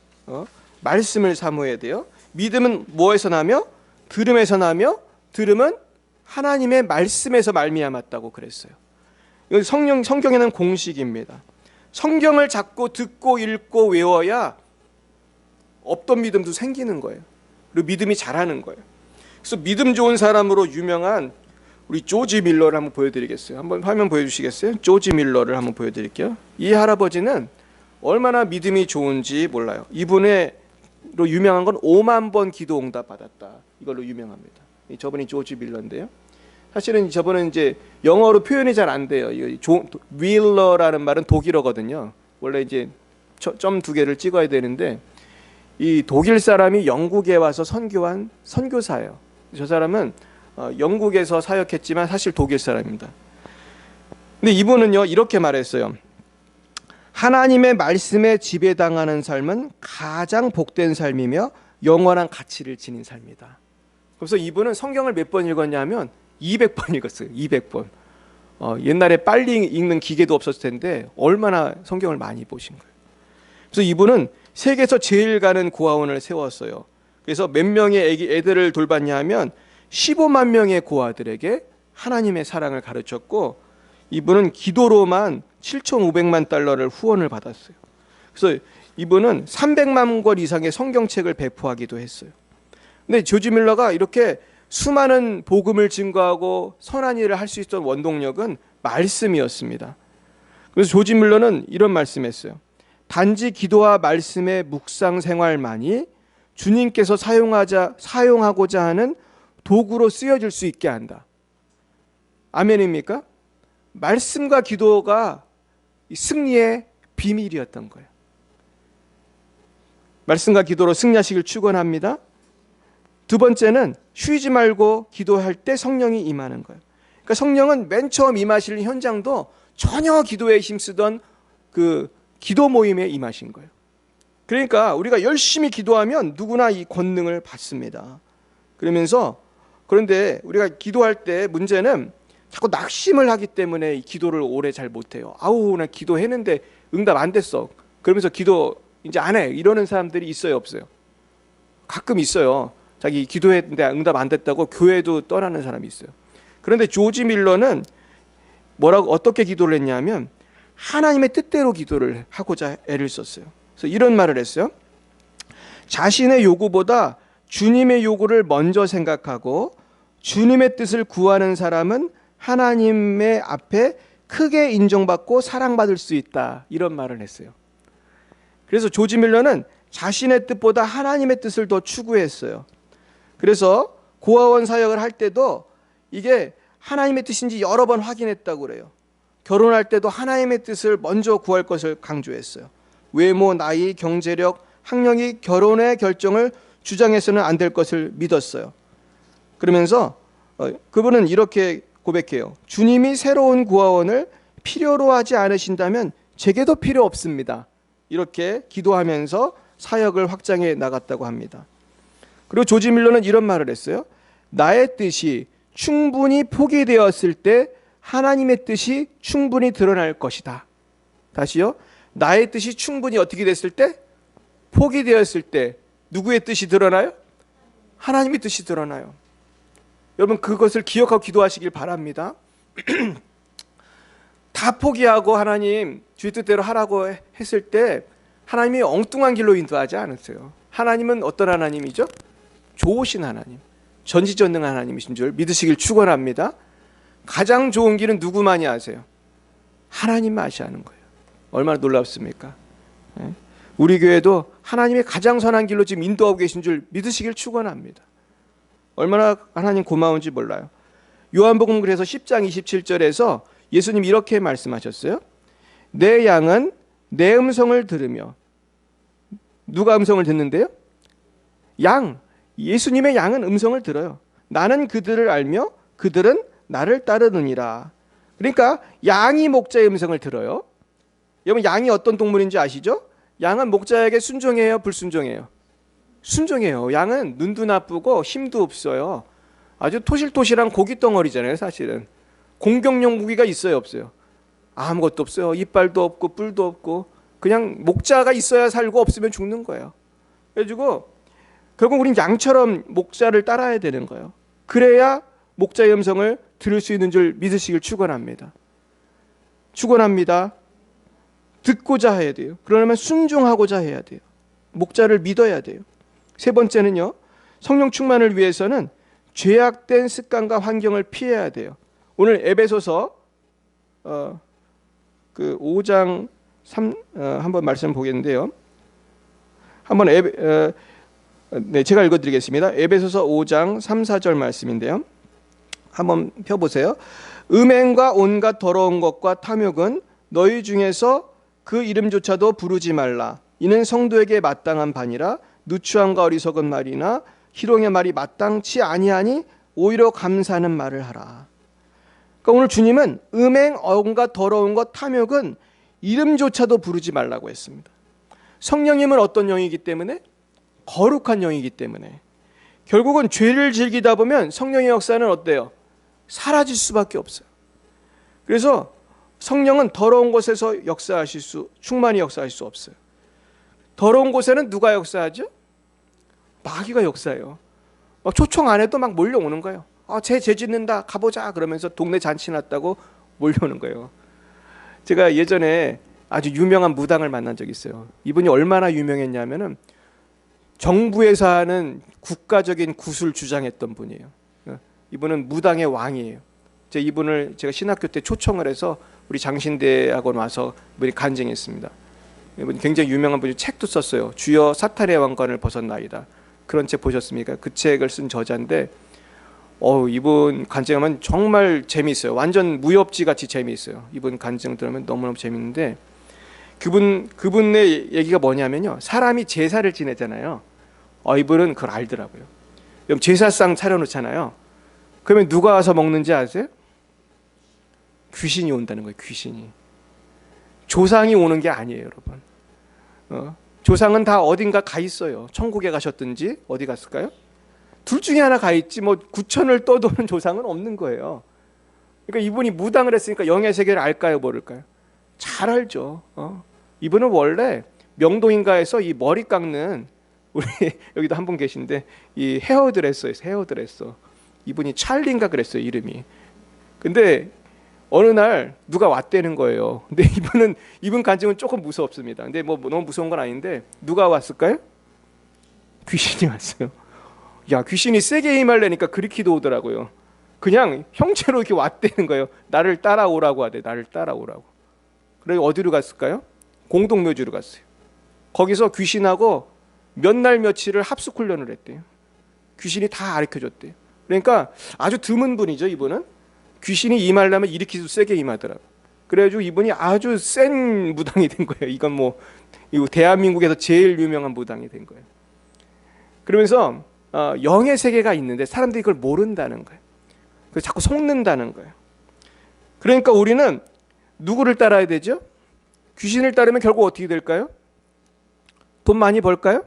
말씀을 사모해야 돼요. 믿음은 뭐에서 나며? 들음에서 나며, 들음은 하나님의 말씀에서 말미암았다고 그랬어요. 이건 성경에는 공식입니다. 성경을 자꾸 듣고 읽고 외워야 없던 믿음도 생기는 거예요. 그리고 믿음이 자라는 거예요. 그래서 믿음 좋은 사람으로 유명한 우리 조지 밀러를 한번 보여드리겠어요. 한번 화면 보여주시겠어요? 조지 밀러를 한번 보여드릴게요. 이 할아버지는 얼마나 믿음이 좋은지 몰라요. 이분으로 유명한 건 5만 번 기도 응답 받았다. 이걸로 유명합니다. 저분이 조지 밀러인데요. 사실은 저분은 이제 영어로 표현이 잘 안 돼요. 밀러라는 말은 독일어거든요. 원래 이제 점 2개를 찍어야 되는데, 이 독일 사람이 영국에 와서 선교한 선교사예요. 저 사람은 영국에서 사역했지만 사실 독일 사람입니다. 근데 이분은요 이렇게 말했어요. 하나님의 말씀에 지배당하는 삶은 가장 복된 삶이며 영원한 가치를 지닌 삶이다. 그래서 이분은 성경을 몇 번 읽었냐면 200번 읽었어요. 200번. 옛날에 빨리 읽는 기계도 없었을 텐데 얼마나 성경을 많이 보신 거예요. 그래서 이분은 세계에서 제일 가는 고아원을 세웠어요. 그래서 몇 명의 애들을 돌봤냐 하면 15만 명의 고아들에게 하나님의 사랑을 가르쳤고, 이분은 기도로만 7,500만 달러를 후원을 받았어요. 그래서 이분은 300만 권 이상의 성경책을 배포하기도 했어요. 근데 조지 밀러가 이렇게 수많은 복음을 증거하고 선한 일을 할 수 있었던 원동력은 말씀이었습니다. 그래서 조지 뮬러는 이런 말씀했어요. 단지 기도와 말씀의 묵상 생활만이 주님께서 사용하고자 하는 도구로 쓰여질 수 있게 한다. 아멘입니까? 말씀과 기도가 승리의 비밀이었던 거예요. 말씀과 기도로 승리하시길 축원합니다. 두 번째는 쉬지 말고 기도할 때 성령이 임하는 거예요. 그러니까 성령은 맨 처음 임하실 현장도 전혀 기도에 힘쓰던 그 기도 모임에 임하신 거예요. 그러니까 우리가 열심히 기도하면 누구나 이 권능을 받습니다. 그런데 우리가 기도할 때 문제는 자꾸 낙심을 하기 때문에 이 기도를 오래 잘 못해요. 아우, 나 기도했는데 응답 안 됐어. 그러면서 기도 이제 안 해. 이러는 사람들이 있어요, 없어요? 가끔 있어요. 자기 기도했는데 응답 안 됐다고 교회도 떠나는 사람이 있어요. 그런데 조지 밀러는 어떻게 기도를 했냐면 하나님의 뜻대로 기도를 하고자 애를 썼어요. 그래서 이런 말을 했어요. 자신의 요구보다 주님의 요구를 먼저 생각하고 주님의 뜻을 구하는 사람은 하나님의 앞에 크게 인정받고 사랑받을 수 있다. 이런 말을 했어요. 그래서 조지 밀러는 자신의 뜻보다 하나님의 뜻을 더 추구했어요. 그래서 고아원 사역을 할 때도 이게 하나님의 뜻인지 여러 번 확인했다고 그래요. 결혼할 때도 하나님의 뜻을 먼저 구할 것을 강조했어요. 외모, 나이, 경제력, 학력이 결혼의 결정을 주장해서는 안 될 것을 믿었어요. 그러면서 그분은 이렇게 고백해요. 주님이 새로운 고아원을 필요로 하지 않으신다면 제게도 필요 없습니다. 이렇게 기도하면서 사역을 확장해 나갔다고 합니다. 그리고 조지 밀러는 이런 말을 했어요. 나의 뜻이 충분히 포기되었을 때 하나님의 뜻이 충분히 드러날 것이다. 다시요. 나의 뜻이 충분히 어떻게 됐을 때? 포기되었을 때 누구의 뜻이 드러나요? 하나님의 뜻이 드러나요. 여러분 그것을 기억하고 기도하시길 바랍니다. 다 포기하고 하나님 주의 뜻대로 하라고 했을 때 하나님이 엉뚱한 길로 인도하지 않으세요. 하나님은 어떤 하나님이죠? 좋으신 하나님, 전지전능한 하나님이신 줄 믿으시길 축원합니다. 가장 좋은 길은 누구만이 아세요? 하나님만 아시는 거예요. 얼마나 놀랍습니까? 우리 교회도 하나님의 가장 선한 길로 지금 인도하고 계신 줄 믿으시길 축원합니다. 얼마나 하나님 고마운지 몰라요. 요한복음 그래서 10장 27절에서 예수님 이렇게 말씀하셨어요. 내 양은 내 음성을 들으며, 누가 음성을 듣는데요? 양, 예수님의 양은 음성을 들어요. 나는 그들을 알며 그들은 나를 따르느니라. 그러니까 양이 목자의 음성을 들어요. 여러분 양이 어떤 동물인지 아시죠? 양은 목자에게 순종해요, 불순종해요? 순종해요. 양은 눈도 나쁘고 힘도 없어요. 아주 토실토실한 고기 덩어리잖아요. 사실은 공격용 무기가 있어요, 없어요? 아무것도 없어요. 이빨도 없고 뿔도 없고 그냥 목자가 있어야 살고 없으면 죽는 거예요. 그래가지고 결국 우린 양처럼 목자를 따라야 되는 거예요. 그래야 목자의 음성을 들을 수 있는 줄 믿으시길 축원합니다. 축원합니다. 듣고자 해야 돼요. 그러려면 순종하고자 해야 돼요. 목자를 믿어야 돼요. 세 번째는요, 성령 충만을 위해서는 죄악된 습관과 환경을 피해야 돼요. 오늘 에베소서 5장 3 한번 말씀 보겠는데요. 한번 제가 읽어드리겠습니다. 에베소서 5장 3, 4절 말씀인데요. 한번 펴보세요. 음행과 온갖 더러운 것과 탐욕은 너희 중에서 그 이름조차도 부르지 말라. 이는 성도에게 마땅한 바니라. 누추함과 어리석은 말이나 희롱의 말이 마땅치 아니하니 오히려 감사하는 말을 하라. 그러니까 오늘 주님은 음행, 온갖 더러운 것, 탐욕은 이름조차도 부르지 말라고 했습니다. 성령님은 어떤 영이기 때문에? 거룩한 영이기 때문에. 결국은 죄를 즐기다 보면 성령의 역사는 어때요? 사라질 수밖에 없어요. 그래서 성령은 더러운 곳에서 충만히 역사하실 수 없어요. 더러운 곳에는 누가 역사하죠? 마귀가 역사해요. 막 초청 안 해도 막 몰려오는 거예요. 죄 짓는다, 가보자 그러면서 동네 잔치 났다고 몰려오는 거예요. 제가 예전에 아주 유명한 무당을 만난 적이 있어요. 이분이 얼마나 유명했냐면은 정부에서 하는 국가적인 굿을 주장했던 분이에요. 이분은 무당의 왕이에요. 이분을 제가 신학교 때 초청을 해서 우리 장신대학원 와서 이분이 간증했습니다. 이분 굉장히 유명한 분이 책도 썼어요. 주여 사탄의 왕관을 벗었나이다. 그런 책 보셨습니까? 그 책을 쓴 저자인데 이분 간증하면 정말 재미있어요. 완전 무협지 같이 재미있어요. 이분 간증 들으면 너무너무 재미있는데 그분의 얘기가 뭐냐면요. 사람이 제사를 지내잖아요. 이분은 그걸 알더라고요. 그럼 제사상 차려놓잖아요. 그러면 누가 와서 먹는지 아세요? 귀신이 온다는 거예요. 귀신이. 조상이 오는 게 아니에요, 여러분. 조상은 다 어딘가 가 있어요. 천국에 가셨든지 어디 갔을까요? 둘 중에 하나 가 있지 뭐 구천을 떠도는 조상은 없는 거예요. 그러니까 이분이 무당을 했으니까 영의 세계를 알까요, 모를까요? 잘 알죠. 이분은 원래 명동인가에서 이 머리 깎는 우리 여기도 한 분 계신데 이 헤어드레서예요. 헤어드레서. 이분이 찰리인가 그랬어요, 이름이. 근데 어느 날 누가 왔다는 거예요. 근데 이분 간증은 조금 무섭습니다. 근데 뭐 너무 무서운 건 아닌데 누가 왔을까요? 귀신이 왔어요. 야, 귀신이 세게 임하려니까 그리키도 오더라고요. 그냥 형체로 이렇게 왔다는 거예요. 나를 따라오라고 하대. 나를 따라오라고. 그래서 어디로 갔을까요? 공동묘지로 갔어요. 거기서 귀신하고 몇 날 며칠을 합숙 훈련을 했대요. 귀신이 다 가르쳐줬대요. 그러니까 아주 드문 분이죠, 이분은. 귀신이 임하려면 이렇게도 세게 임하더라고요. 그래가지고 이분이 아주 센 무당이 된 거예요. 이건 뭐 대한민국에서 제일 유명한 무당이 된 거예요. 그러면서 영의 세계가 있는데 사람들이 그걸 모른다는 거예요. 그래서 자꾸 속는다는 거예요. 그러니까 우리는 누구를 따라야 되죠? 귀신을 따르면 결국 어떻게 될까요? 돈 많이 벌까요?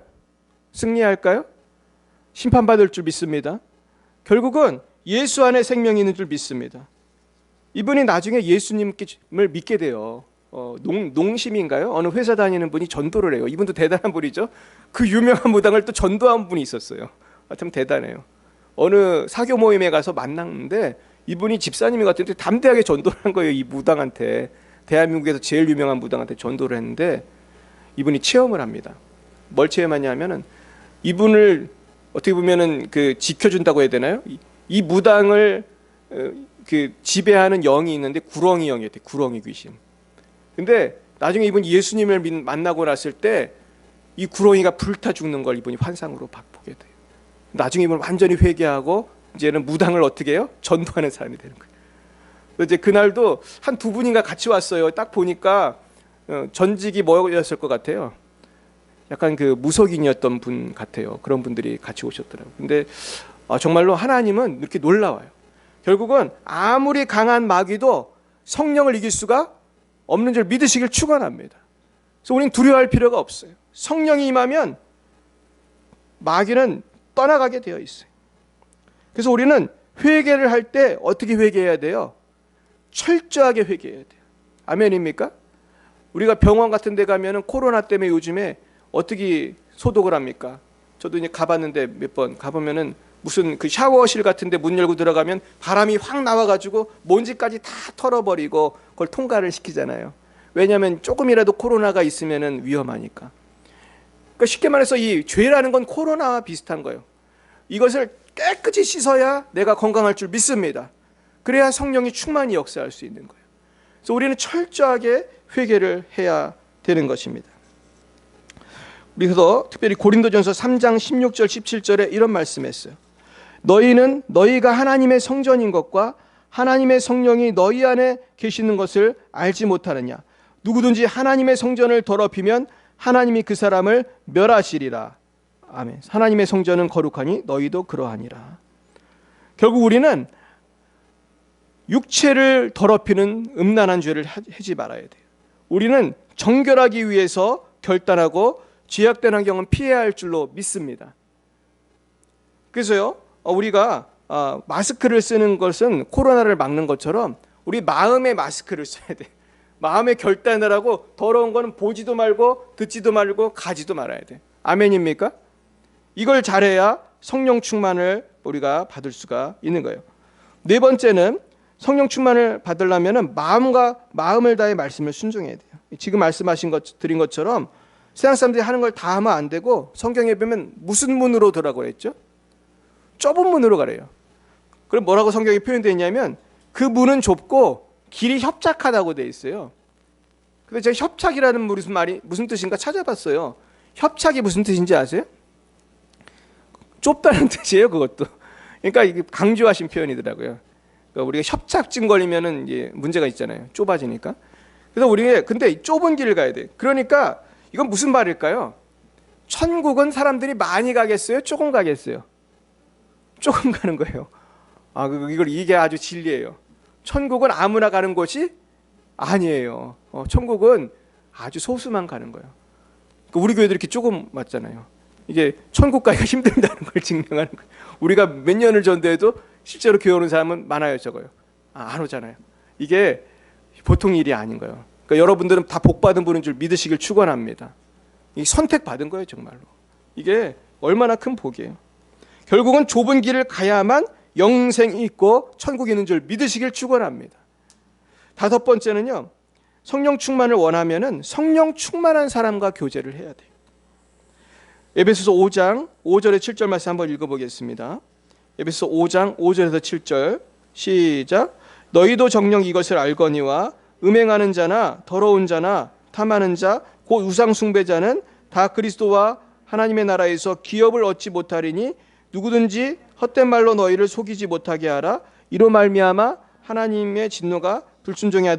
승리할까요? 심판받을 줄 믿습니다. 결국은 예수 안에 생명이 있는 줄 믿습니다. 이분이 나중에 예수님을 믿게 돼요. 농심인가요? 어느 회사 다니는 분이 전도를 해요. 이분도 대단한 분이죠. 그 유명한 무당을 또 전도한 분이 있었어요. 참 대단해요. 어느 사교 모임에 가서 만났는데 이분이 집사님이 같은데 담대하게 전도를 한 거예요. 이 무당한테. 대한민국에서 제일 유명한 무당한테 전도를 했는데 이분이 체험을 합니다. 뭘 체험하냐면은 이분을 어떻게 보면은 지켜준다고 해야 되나요? 이 무당을 지배하는 영이 있는데 구렁이 영이었대. 구렁이 귀신. 근데 나중에 이분이 예수님을 만나고 났을 때 이 구렁이가 불타 죽는 걸 이분이 환상으로 보게 돼요. 나중에 이분은 완전히 회개하고 이제는 무당을 어떻게 해요? 전도하는 사람이 되는 거예요. 이제 그날도 한 두 분인가 같이 왔어요. 딱 보니까 전직이 뭐였을 것 같아요. 약간 무속인이었던 분 같아요. 그런 분들이 같이 오셨더라고요. 근데 정말로 하나님은 이렇게 놀라워요. 결국은 아무리 강한 마귀도 성령을 이길 수가 없는 줄 믿으시길 축원합니다. 그래서 우리는 두려워할 필요가 없어요. 성령이 임하면 마귀는 떠나가게 되어 있어요. 그래서 우리는 회개를 할 때 어떻게 회개해야 돼요? 철저하게 회개해야 돼요. 아멘입니까? 우리가 병원 같은 데 가면은 코로나 때문에 요즘에 어떻게 소독을 합니까? 저도 이제 가봤는데 몇 번 가보면은 무슨 샤워실 같은 데 문 열고 들어가면 바람이 확 나와가지고 먼지까지 다 털어버리고 그걸 통과를 시키잖아요. 왜냐하면 조금이라도 코로나가 있으면은 위험하니까. 그러니까 쉽게 말해서 이 죄라는 건 코로나와 비슷한 거예요. 이것을 깨끗이 씻어야 내가 건강할 줄 믿습니다. 그래야 성령이 충만히 역사할 수 있는 거예요. 그래서 우리는 철저하게 회개를 해야 되는 것입니다. 그래서 특별히 고린도전서 3장 16절 17절에 이런 말씀했어요. 너희는 너희가 하나님의 성전인 것과 하나님의 성령이 너희 안에 계시는 것을 알지 못하느냐. 누구든지 하나님의 성전을 더럽히면 하나님이 그 사람을 멸하시리라. 아멘. 하나님의 성전은 거룩하니 너희도 그러하니라. 결국 우리는 육체를 더럽히는 음란한 죄를 하지 말아야 돼요. 우리는 정결하기 위해서 결단하고 죄악된 환경은 피해야 할 줄로 믿습니다. 그래서요, 우리가 마스크를 쓰는 것은 코로나를 막는 것처럼 우리 마음의 마스크를 써야 돼. 마음의 결단을 하고 더러운 거는 보지도 말고 듣지도 말고 가지도 말아야 돼. 아멘입니까? 이걸 잘해야 성령 충만을 우리가 받을 수가 있는 거예요. 네 번째는 성령 충만을 받으려면 마음을 다해 말씀을 순종해야 돼요. 지금 드린 것처럼 세상 사람들이 하는 걸 다 하면 안 되고 성경에 보면 무슨 문으로 들어가고 했죠? 좁은 문으로 가래요. 그럼 뭐라고 성경에 표현되어 있냐면 그 문은 좁고 길이 협착하다고 돼 있어요. 근데 제가 협착이라는 무슨 뜻인가 찾아봤어요. 협착이 무슨 뜻인지 아세요? 좁다는 뜻이에요, 그것도. 그러니까 이게 강조하신 표현이더라고요. 그러니까 우리가 협착증 걸리면은 이제 문제가 있잖아요. 좁아지니까. 그래서 우리가 근데 좁은 길을 가야 돼. 그러니까 이건 무슨 말일까요? 천국은 사람들이 많이 가겠어요? 조금 가겠어요? 조금 가는 거예요. 이게 아주 진리예요. 천국은 아무나 가는 곳이 아니에요. 천국은 아주 소수만 가는 거예요. 그러니까 우리 교회도 이렇게 조금 왔잖아요. 이게 천국 가기가 힘들다는 걸 증명하는 거예요. 우리가 몇 년을 전도해도 실제로 교회 오는 사람은 많아요, 적어요? 안 오잖아요. 이게 보통 일이 아닌 거예요. 그러니까 여러분들은 다 복받은 분인 줄 믿으시길 축원합니다. 이 선택받은 거예요, 정말로. 이게 얼마나 큰 복이에요. 결국은 좁은 길을 가야만 영생이 있고 천국이 있는 줄 믿으시길 축원합니다. 다섯 번째는요, 성령 충만을 원하면은 성령 충만한 사람과 교제를 해야 돼요. 에베소서 5장 5절에 7절 말씀 한번 읽어보겠습니다. 에베소서 5장 5절에서 7절 시작. 너희도 정녕 이것을 알거니와 음행하는 자나 더러운 자나 탐하는 자 곧 우상 숭배자는 다 그리스도와 하나님의 나라에서 기업을 얻지 못하리니 누구든지 헛된 말로 너희를 속이지 못하게 하라. 이로 말미암아 하나님의 진노가 불순종의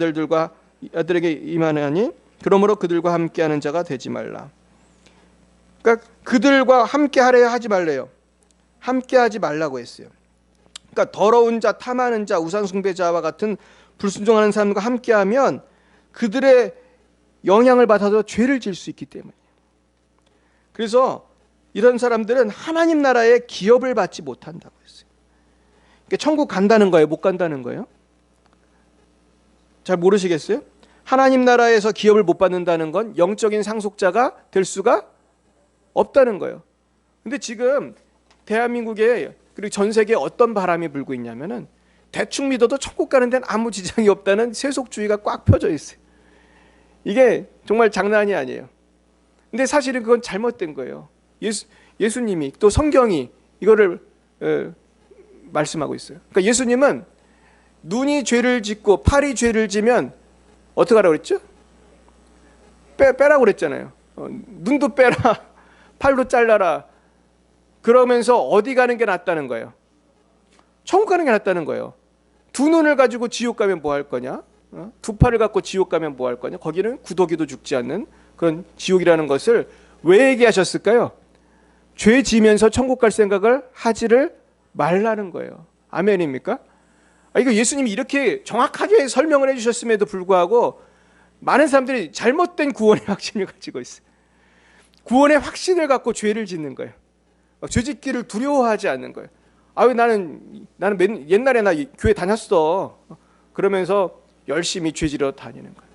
아들에게 임하나니 그러므로 그들과 함께하는 자가 되지 말라. 그러니까 그들과 함께하려 하지 말래요. 함께하지 말라고 했어요. 그러니까 더러운 자, 탐하는 자, 우상 숭배자와 같은 불순종하는 사람과 함께하면 그들의 영향을 받아서 죄를 질 수 있기 때문이에요. 그래서 이런 사람들은 하나님 나라의 기업을 받지 못한다고 했어요. 그러니까 천국 간다는 거예요? 못 간다는 거예요? 잘 모르시겠어요? 하나님 나라에서 기업을 못 받는다는 건 영적인 상속자가 될 수가 없다는 거예요. 근데 지금 대한민국에 그리고 전 세계에 어떤 바람이 불고 있냐면은 대충 믿어도 천국 가는 데는 아무 지장이 없다는 세속주의가 꽉 펴져 있어요. 이게 정말 장난이 아니에요. 근데 사실은 그건 잘못된 거예요. 예수님이 또 성경이 이거를 말씀하고 있어요. 그러니까 예수님은 눈이 죄를 짓고 팔이 죄를 지면 어떻게 하라고 그랬죠? 빼라고 그랬잖아요. 눈도 빼라, 팔도 잘라라. 그러면서 어디 가는 게 낫다는 거예요? 천국 가는 게 낫다는 거예요. 두 눈을 가지고 지옥 가면 뭐 할 거냐? 두 팔을 갖고 지옥 가면 뭐 할 거냐? 거기는 구더기도 죽지 않는 그런 지옥이라는 것을 왜 얘기하셨을까요? 죄 지면서 천국 갈 생각을 하지를 말라는 거예요. 아멘입니까? 이거 예수님이 이렇게 정확하게 설명을 해주셨음에도 불구하고 많은 사람들이 잘못된 구원의 확신을 가지고 있어요. 구원의 확신을 갖고 죄를 짓는 거예요. 죄 짓기를 두려워하지 않는 거예요. 나는 옛날에 나 교회 다녔어. 그러면서 열심히 죄 지러 다니는 거예요.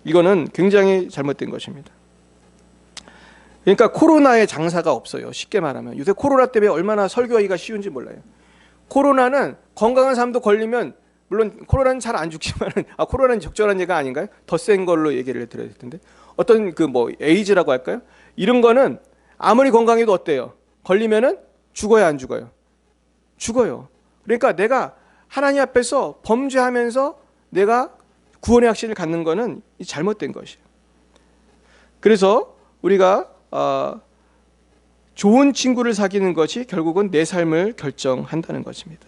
이거는 굉장히 잘못된 것입니다. 그러니까 코로나에 장사가 없어요. 쉽게 말하면. 요새 코로나 때문에 얼마나 설교하기가 쉬운지 몰라요. 코로나는 건강한 사람도 걸리면 물론 코로나는 잘 안 죽지만 코로나는 적절한 얘기가 아닌가요? 더 센 걸로 얘기를 드려야 될 텐데 어떤 에이즈라고 할까요? 이런 거는 아무리 건강해도 어때요? 걸리면은 죽어야 안 죽어요? 죽어요. 그러니까 내가 하나님 앞에서 범죄하면서 내가 구원의 확신을 갖는 거는 잘못된 것이에요. 그래서 우리가 좋은 친구를 사귀는 것이 결국은 내 삶을 결정한다는 것입니다.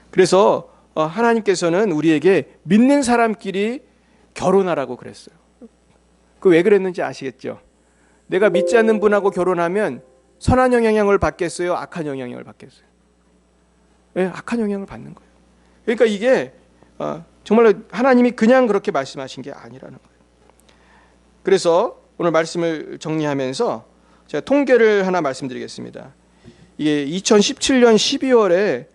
그래서 하나님께서는 우리에게 믿는 사람끼리 결혼하라고 그랬어요. 그 왜 그랬는지 아시겠죠? 내가 믿지 않는 분하고 결혼하면 선한 영향을 받겠어요? 악한 영향을 받겠어요? 네, 악한 영향을 받는 거예요. 그러니까 이게 정말로 하나님이 그냥 그렇게 말씀하신 게 아니라는 거예요. 그래서 오늘 말씀을 정리하면서 제가 통계를 하나 말씀드리겠습니다. 이게 2017년 12월에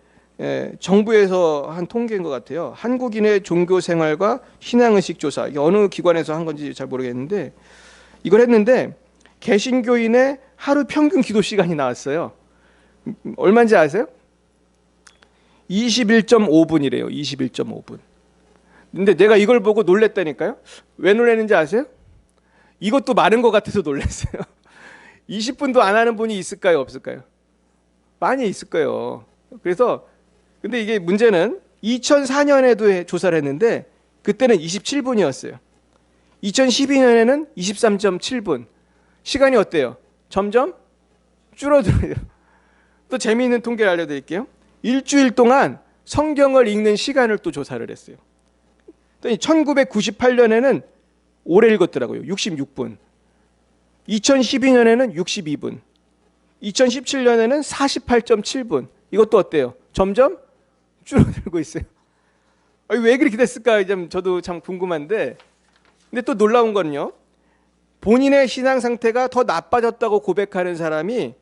정부에서 한 통계인 것 같아요. 한국인의 종교 생활과 신앙의식 조사. 이게 어느 기관에서 한 건지 잘 모르겠는데 이걸 했는데 개신교인의 하루 평균 기도 시간이 나왔어요. 얼마인지 아세요? 21.5분이래요. 21.5분. 근데 내가 이걸 보고 놀랬다니까요. 왜 놀랐는지 아세요? 이것도 많은 것 같아서 놀랐어요. 20분도 안 하는 분이 있을까요? 없을까요? 많이 있을 거예요. 그래서 근데 이게 문제는 2004년에도 조사를 했는데 그때는 27분이었어요. 2012년에는 23.7분. 시간이 어때요? 점점 줄어들어요. 또 재미있는 통계를 알려드릴게요. 일주일 동안 성경을 읽는 시간을 또 조사를 했어요. 1998년에는 오래 읽었더라고요. 66분. 2012년에는 62분. 2017년에는 48.7분. 이것도 어때요? 점점 줄어들고 있어요. 왜 그렇게 됐을까? 저도 참 궁금한데, 근데 또 놀라운 거는요. 본인의 신앙 상태가 더 나빠졌다고 고백하는 사람이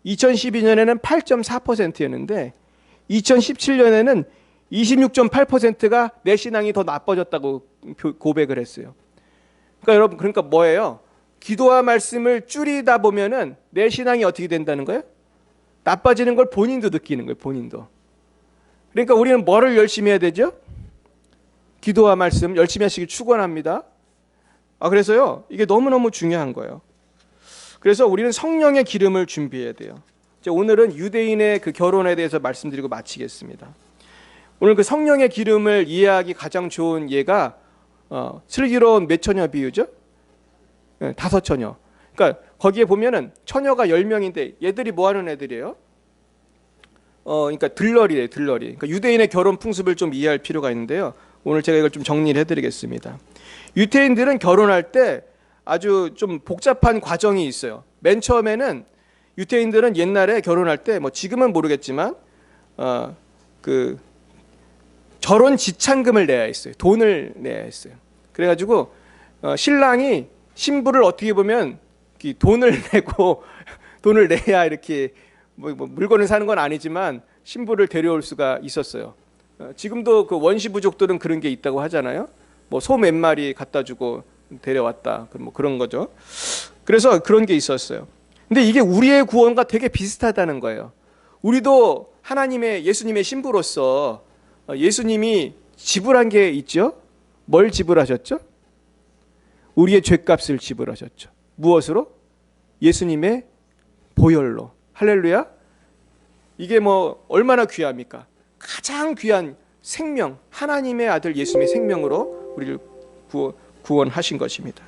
2012년에는 8.4%였는데 2017년에는 26.8%가 내 신앙이 더 나빠졌다고 고백을 했어요. 그러니까 여러분, 그러니까 뭐예요? 기도와 말씀을 줄이다 보면은 내 신앙이 어떻게 된다는 거예요? 나빠지는 걸 본인도 느끼는 거예요. 본인도. 그러니까 우리는 뭐를 열심히 해야 되죠? 기도와 말씀 열심히 하시길 축원합니다. 그래서요, 이게 너무너무 중요한 거예요. 그래서 우리는 성령의 기름을 준비해야 돼요. 오늘은 유대인의 그 결혼에 대해서 말씀드리고 마치겠습니다. 오늘 그 성령의 기름을 이해하기 가장 좋은 예가 슬기로운 몇 처녀 비유죠? 5처녀. 그러니까 거기에 보면은 처녀가 10명인데 얘들이 뭐 하는 애들이에요? 그러니까 들러리래요, 들러리. 그러니까 유대인의 결혼 풍습을 좀 이해할 필요가 있는데요. 오늘 제가 이걸 좀 정리를 해드리겠습니다. 유대인들은 결혼할 때 아주 좀 복잡한 과정이 있어요. 맨 처음에는 유대인들은 옛날에 결혼할 때 뭐 지금은 모르겠지만 그 결혼 지참금을 내야 했어요. 돈을 내야 했어요. 그래가지고 신랑이 신부를 어떻게 보면 돈을 내고 돈을 내야 이렇게 뭐 물건을 사는 건 아니지만 신부를 데려올 수가 있었어요. 지금도 그 원시 부족들은 그런 게 있다고 하잖아요. 뭐 소 몇 마리 갖다 주고 데려왔다. 뭐 그런 거죠. 그래서 그런 게 있었어요. 근데 이게 우리의 구원과 되게 비슷하다는 거예요. 우리도 하나님의 예수님의 신부로서 예수님이 지불한 게 있죠. 뭘 지불하셨죠? 우리의 죄값을 지불하셨죠. 무엇으로? 예수님의 보혈로. 할렐루야. 이게 뭐 얼마나 귀합니까? 가장 귀한 생명, 하나님의 아들 예수님의 생명으로 우리를 구원하신 것입니다.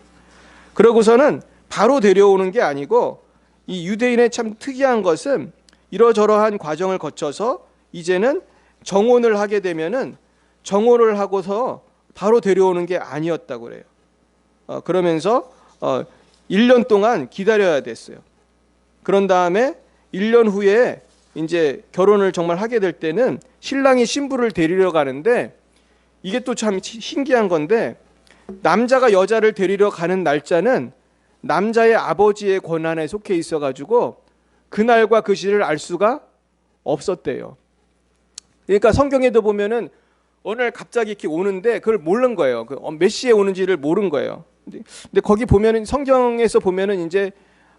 그러고서는 바로 데려오는 게 아니고, 이 유대인의 참 특이한 것은 이러저러한 과정을 거쳐서 이제는 정혼을 하게 되면은 정혼을 하고서 바로 데려오는 게 아니었다고 그래요. 그러면서 1년 동안 기다려야 됐어요. 그런 다음에 1년 후에 이제 결혼을 정말 하게 될 때는 신랑이 신부를 데리러 가는데, 이게 또 참 신기한 건데, 남자가 여자를 데리러 가는 날짜는 남자의 아버지의 권한에 속해 있어가지고 그날과 그 시를 알 수가 없었대요. 그러니까 성경에도 보면은 어느 날 갑자기 이렇게 오는데 그걸 모르는 거예요. 몇 시에 오는지를 모르는 거예요. 근데 거기 보면은, 성경에서 보면은 이제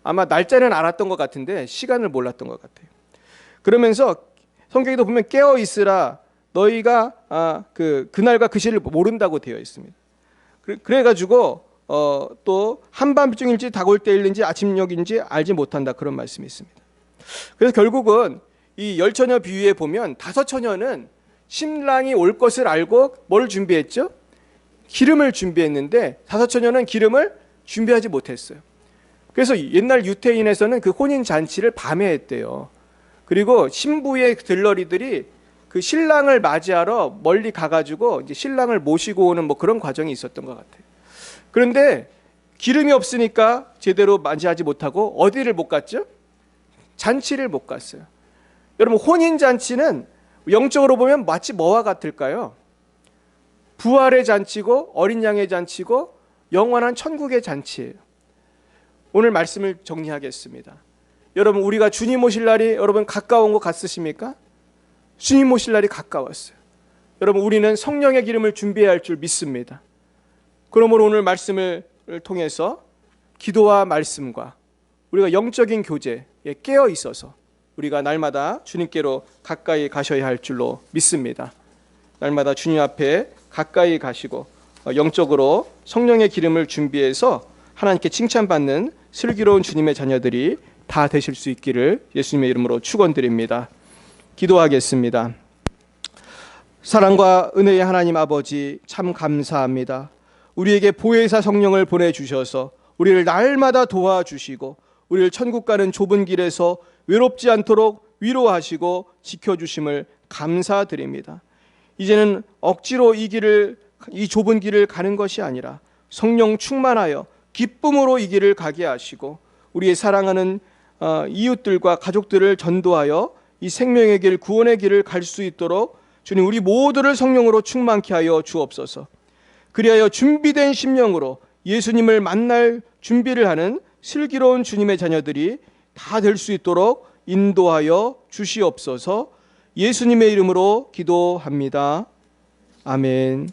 아마 날짜는 알았던 것 같은데 시간을 몰랐던 것 같아요. 그러면서 성경에도 보면 깨어 있으라, 너희가 그날과 그 시를 모른다고 되어 있습니다. 그래가지고 또 한밤중일지 다골때일인지 아침녘인지 알지 못한다, 그런 말씀이 있습니다. 그래서 결국은 이 10처녀 비유에 보면 5처녀는 신랑이 올 것을 알고 뭘 준비했죠? 기름을 준비했는데 5처녀는 기름을 준비하지 못했어요. 그래서 옛날 유대인에서는 그 혼인 잔치를 밤에 했대요. 그리고 신부의 들러리들이 그 신랑을 맞이하러 멀리 가가지고 이제 신랑을 모시고 오는 뭐 그런 과정이 있었던 것 같아요. 그런데 기름이 없으니까 제대로 맞이하지 못하고 어디를 못 갔죠? 잔치를 못 갔어요. 여러분, 혼인 잔치는 영적으로 보면 마치 뭐와 같을까요? 부활의 잔치고 어린 양의 잔치고 영원한 천국의 잔치예요. 오늘 말씀을 정리하겠습니다. 여러분, 우리가 주님 오실 날이 여러분 가까운 것 같으십니까? 주님 오실 날이 가까웠어요. 여러분, 우리는 성령의 기름을 준비해야 할 줄 믿습니다. 그러므로 오늘 말씀을 통해서 기도와 말씀과 우리가 영적인 교제에 깨어 있어서 우리가 날마다 주님께로 가까이 가셔야 할 줄로 믿습니다. 날마다 주님 앞에 가까이 가시고 영적으로 성령의 기름을 준비해서 하나님께 칭찬받는 슬기로운 주님의 자녀들이 다 되실 수 있기를 예수님의 이름으로 축원드립니다. 기도하겠습니다. 사랑과 은혜의 하나님 아버지, 참 감사합니다. 우리에게 보혜사 성령을 보내주셔서 우리를 날마다 도와주시고 우리를 천국 가는 좁은 길에서 외롭지 않도록 위로하시고 지켜주심을 감사드립니다. 이제는 억지로 이 좁은 길을 가는 것이 아니라 성령 충만하여 기쁨으로 이 길을 가게 하시고 우리의 사랑하는 이웃들과 가족들을 전도하여 이 생명의 길, 구원의 길을 갈 수 있도록 주님, 우리 모두를 성령으로 충만케 하여 주옵소서. 그리하여 준비된 심령으로 예수님을 만날 준비를 하는 슬기로운 주님의 자녀들이 다 될 수 있도록 인도하여 주시옵소서. 예수님의 이름으로 기도합니다. 아멘.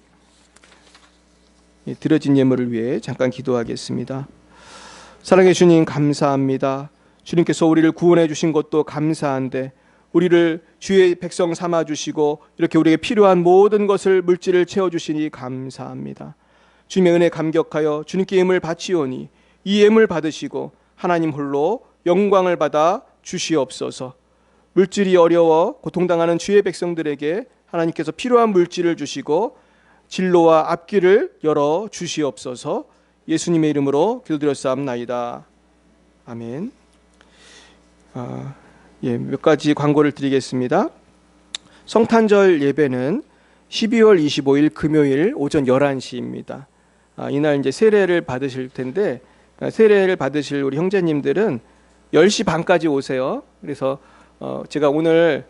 드려진 예물을 위해 잠깐 기도하겠습니다. 사랑해 주님, 감사합니다. 주님께서 우리를 구원해 주신 것도 감사한데 우리를 주의 백성 삼아 주시고 이렇게 우리에게 필요한 모든 것을, 물질을 채워주시니 감사합니다. 주님의 은혜 감격하여 주님께 예물 바치오니 이 예물 받으시고 하나님 홀로 영광을 받아 주시옵소서. 물질이 어려워 고통당하는 주의 백성들에게 하나님께서 필요한 물질을 주시고 진로와 앞길을 열어 주시옵소서. 예수님의 이름으로 기도드렸사옵나이다. 아멘. 몇 가지 광고를 드리겠습니다. 성탄절 예배는 12월 25일 금요일 오전 11시입니다. 이날 이제 세례를 받으실 텐데 세례를 받으실 우리 형제님들은 10시 반까지 오세요. 그래서 제가 오늘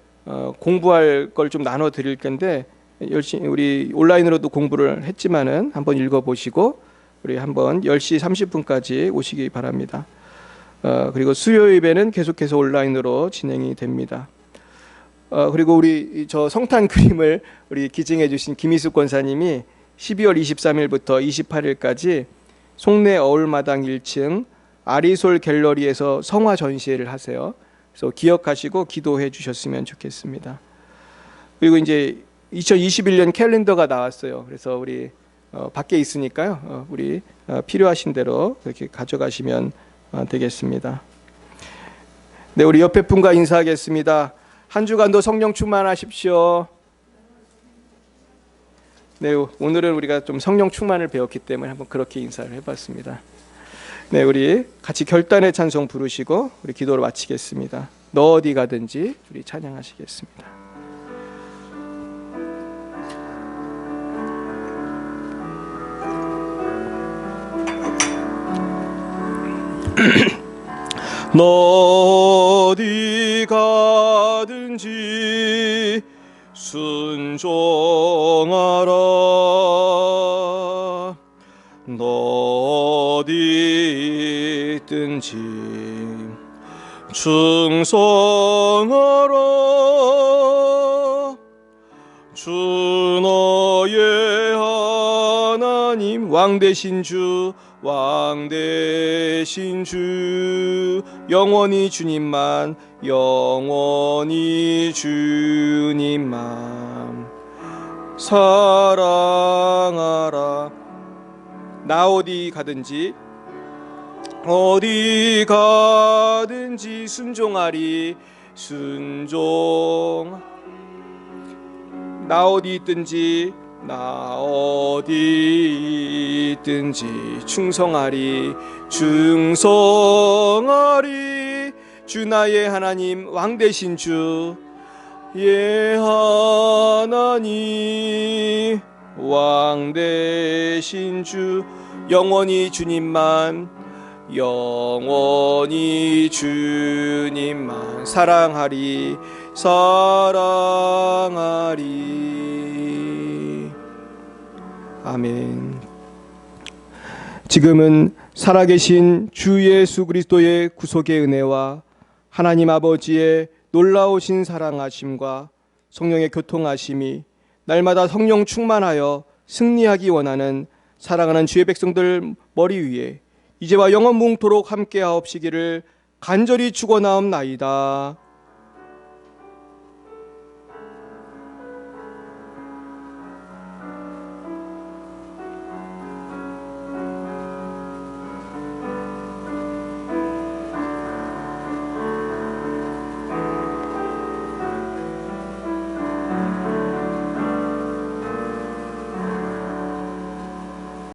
공부할 걸 좀 나눠 드릴 건데 열심히 우리 온라인으로도 공부를 했지만은 한번 읽어보시고 우리 한번 10시 30분까지 오시기 바랍니다. 그리고 수요 예배는 계속해서 온라인으로 진행이 됩니다. 그리고 우리 저 성탄 그림을 우리 기증해 주신 김희숙 권사님이 12월 23일부터 28일까지 송내 어울마당 1층 아리솔 갤러리에서 성화 전시회를 하세요. 그래서 기억하시고 기도해 주셨으면 좋겠습니다. 그리고 이제 2021년 캘린더가 나왔어요. 그래서 우리 밖에 있으니까요. 우리 필요하신 대로 그렇게 가져가시면 되겠습니다. 네, 우리 옆에 분과 인사하겠습니다. 한 주간도 성령 충만하십시오. 네, 오늘은 우리가 좀 성령 충만을 배웠기 때문에 한번 그렇게 인사를 해봤습니다. 네, 우리 같이 결단의 찬송 부르시고 우리 기도를 마치겠습니다. 너 어디 가든지 우리 찬양하시겠습니다. 너 어디 가든지 순종하라. 너 어디 있든지 충성하라. 주 너의 하나님, 왕 되신 주, 왕 되신 주, 영원히 주님만, 영원히 주님만 사랑하라. 나 어디 가든지 어디 가든지 순종하리. 순종. 나 어디 있든지 나 어디 있든지 충성하리. 충성하리. 주 나의 하나님, 왕 되신 주, 예 하나님, 왕 되신 주, 영원히 주님만, 영원히 주님만 사랑하리. 사랑하리. 아멘. 지금은 살아계신 주 예수 그리스도의 구속의 은혜와 하나님 아버지의 놀라우신 사랑하심과 성령의 교통하심이 날마다 성령 충만하여 승리하기 원하는 사랑하는 주의 백성들 머리 위에 이제와 영원 뭉토록 함께하옵시기를 간절히 축원하옵나이다.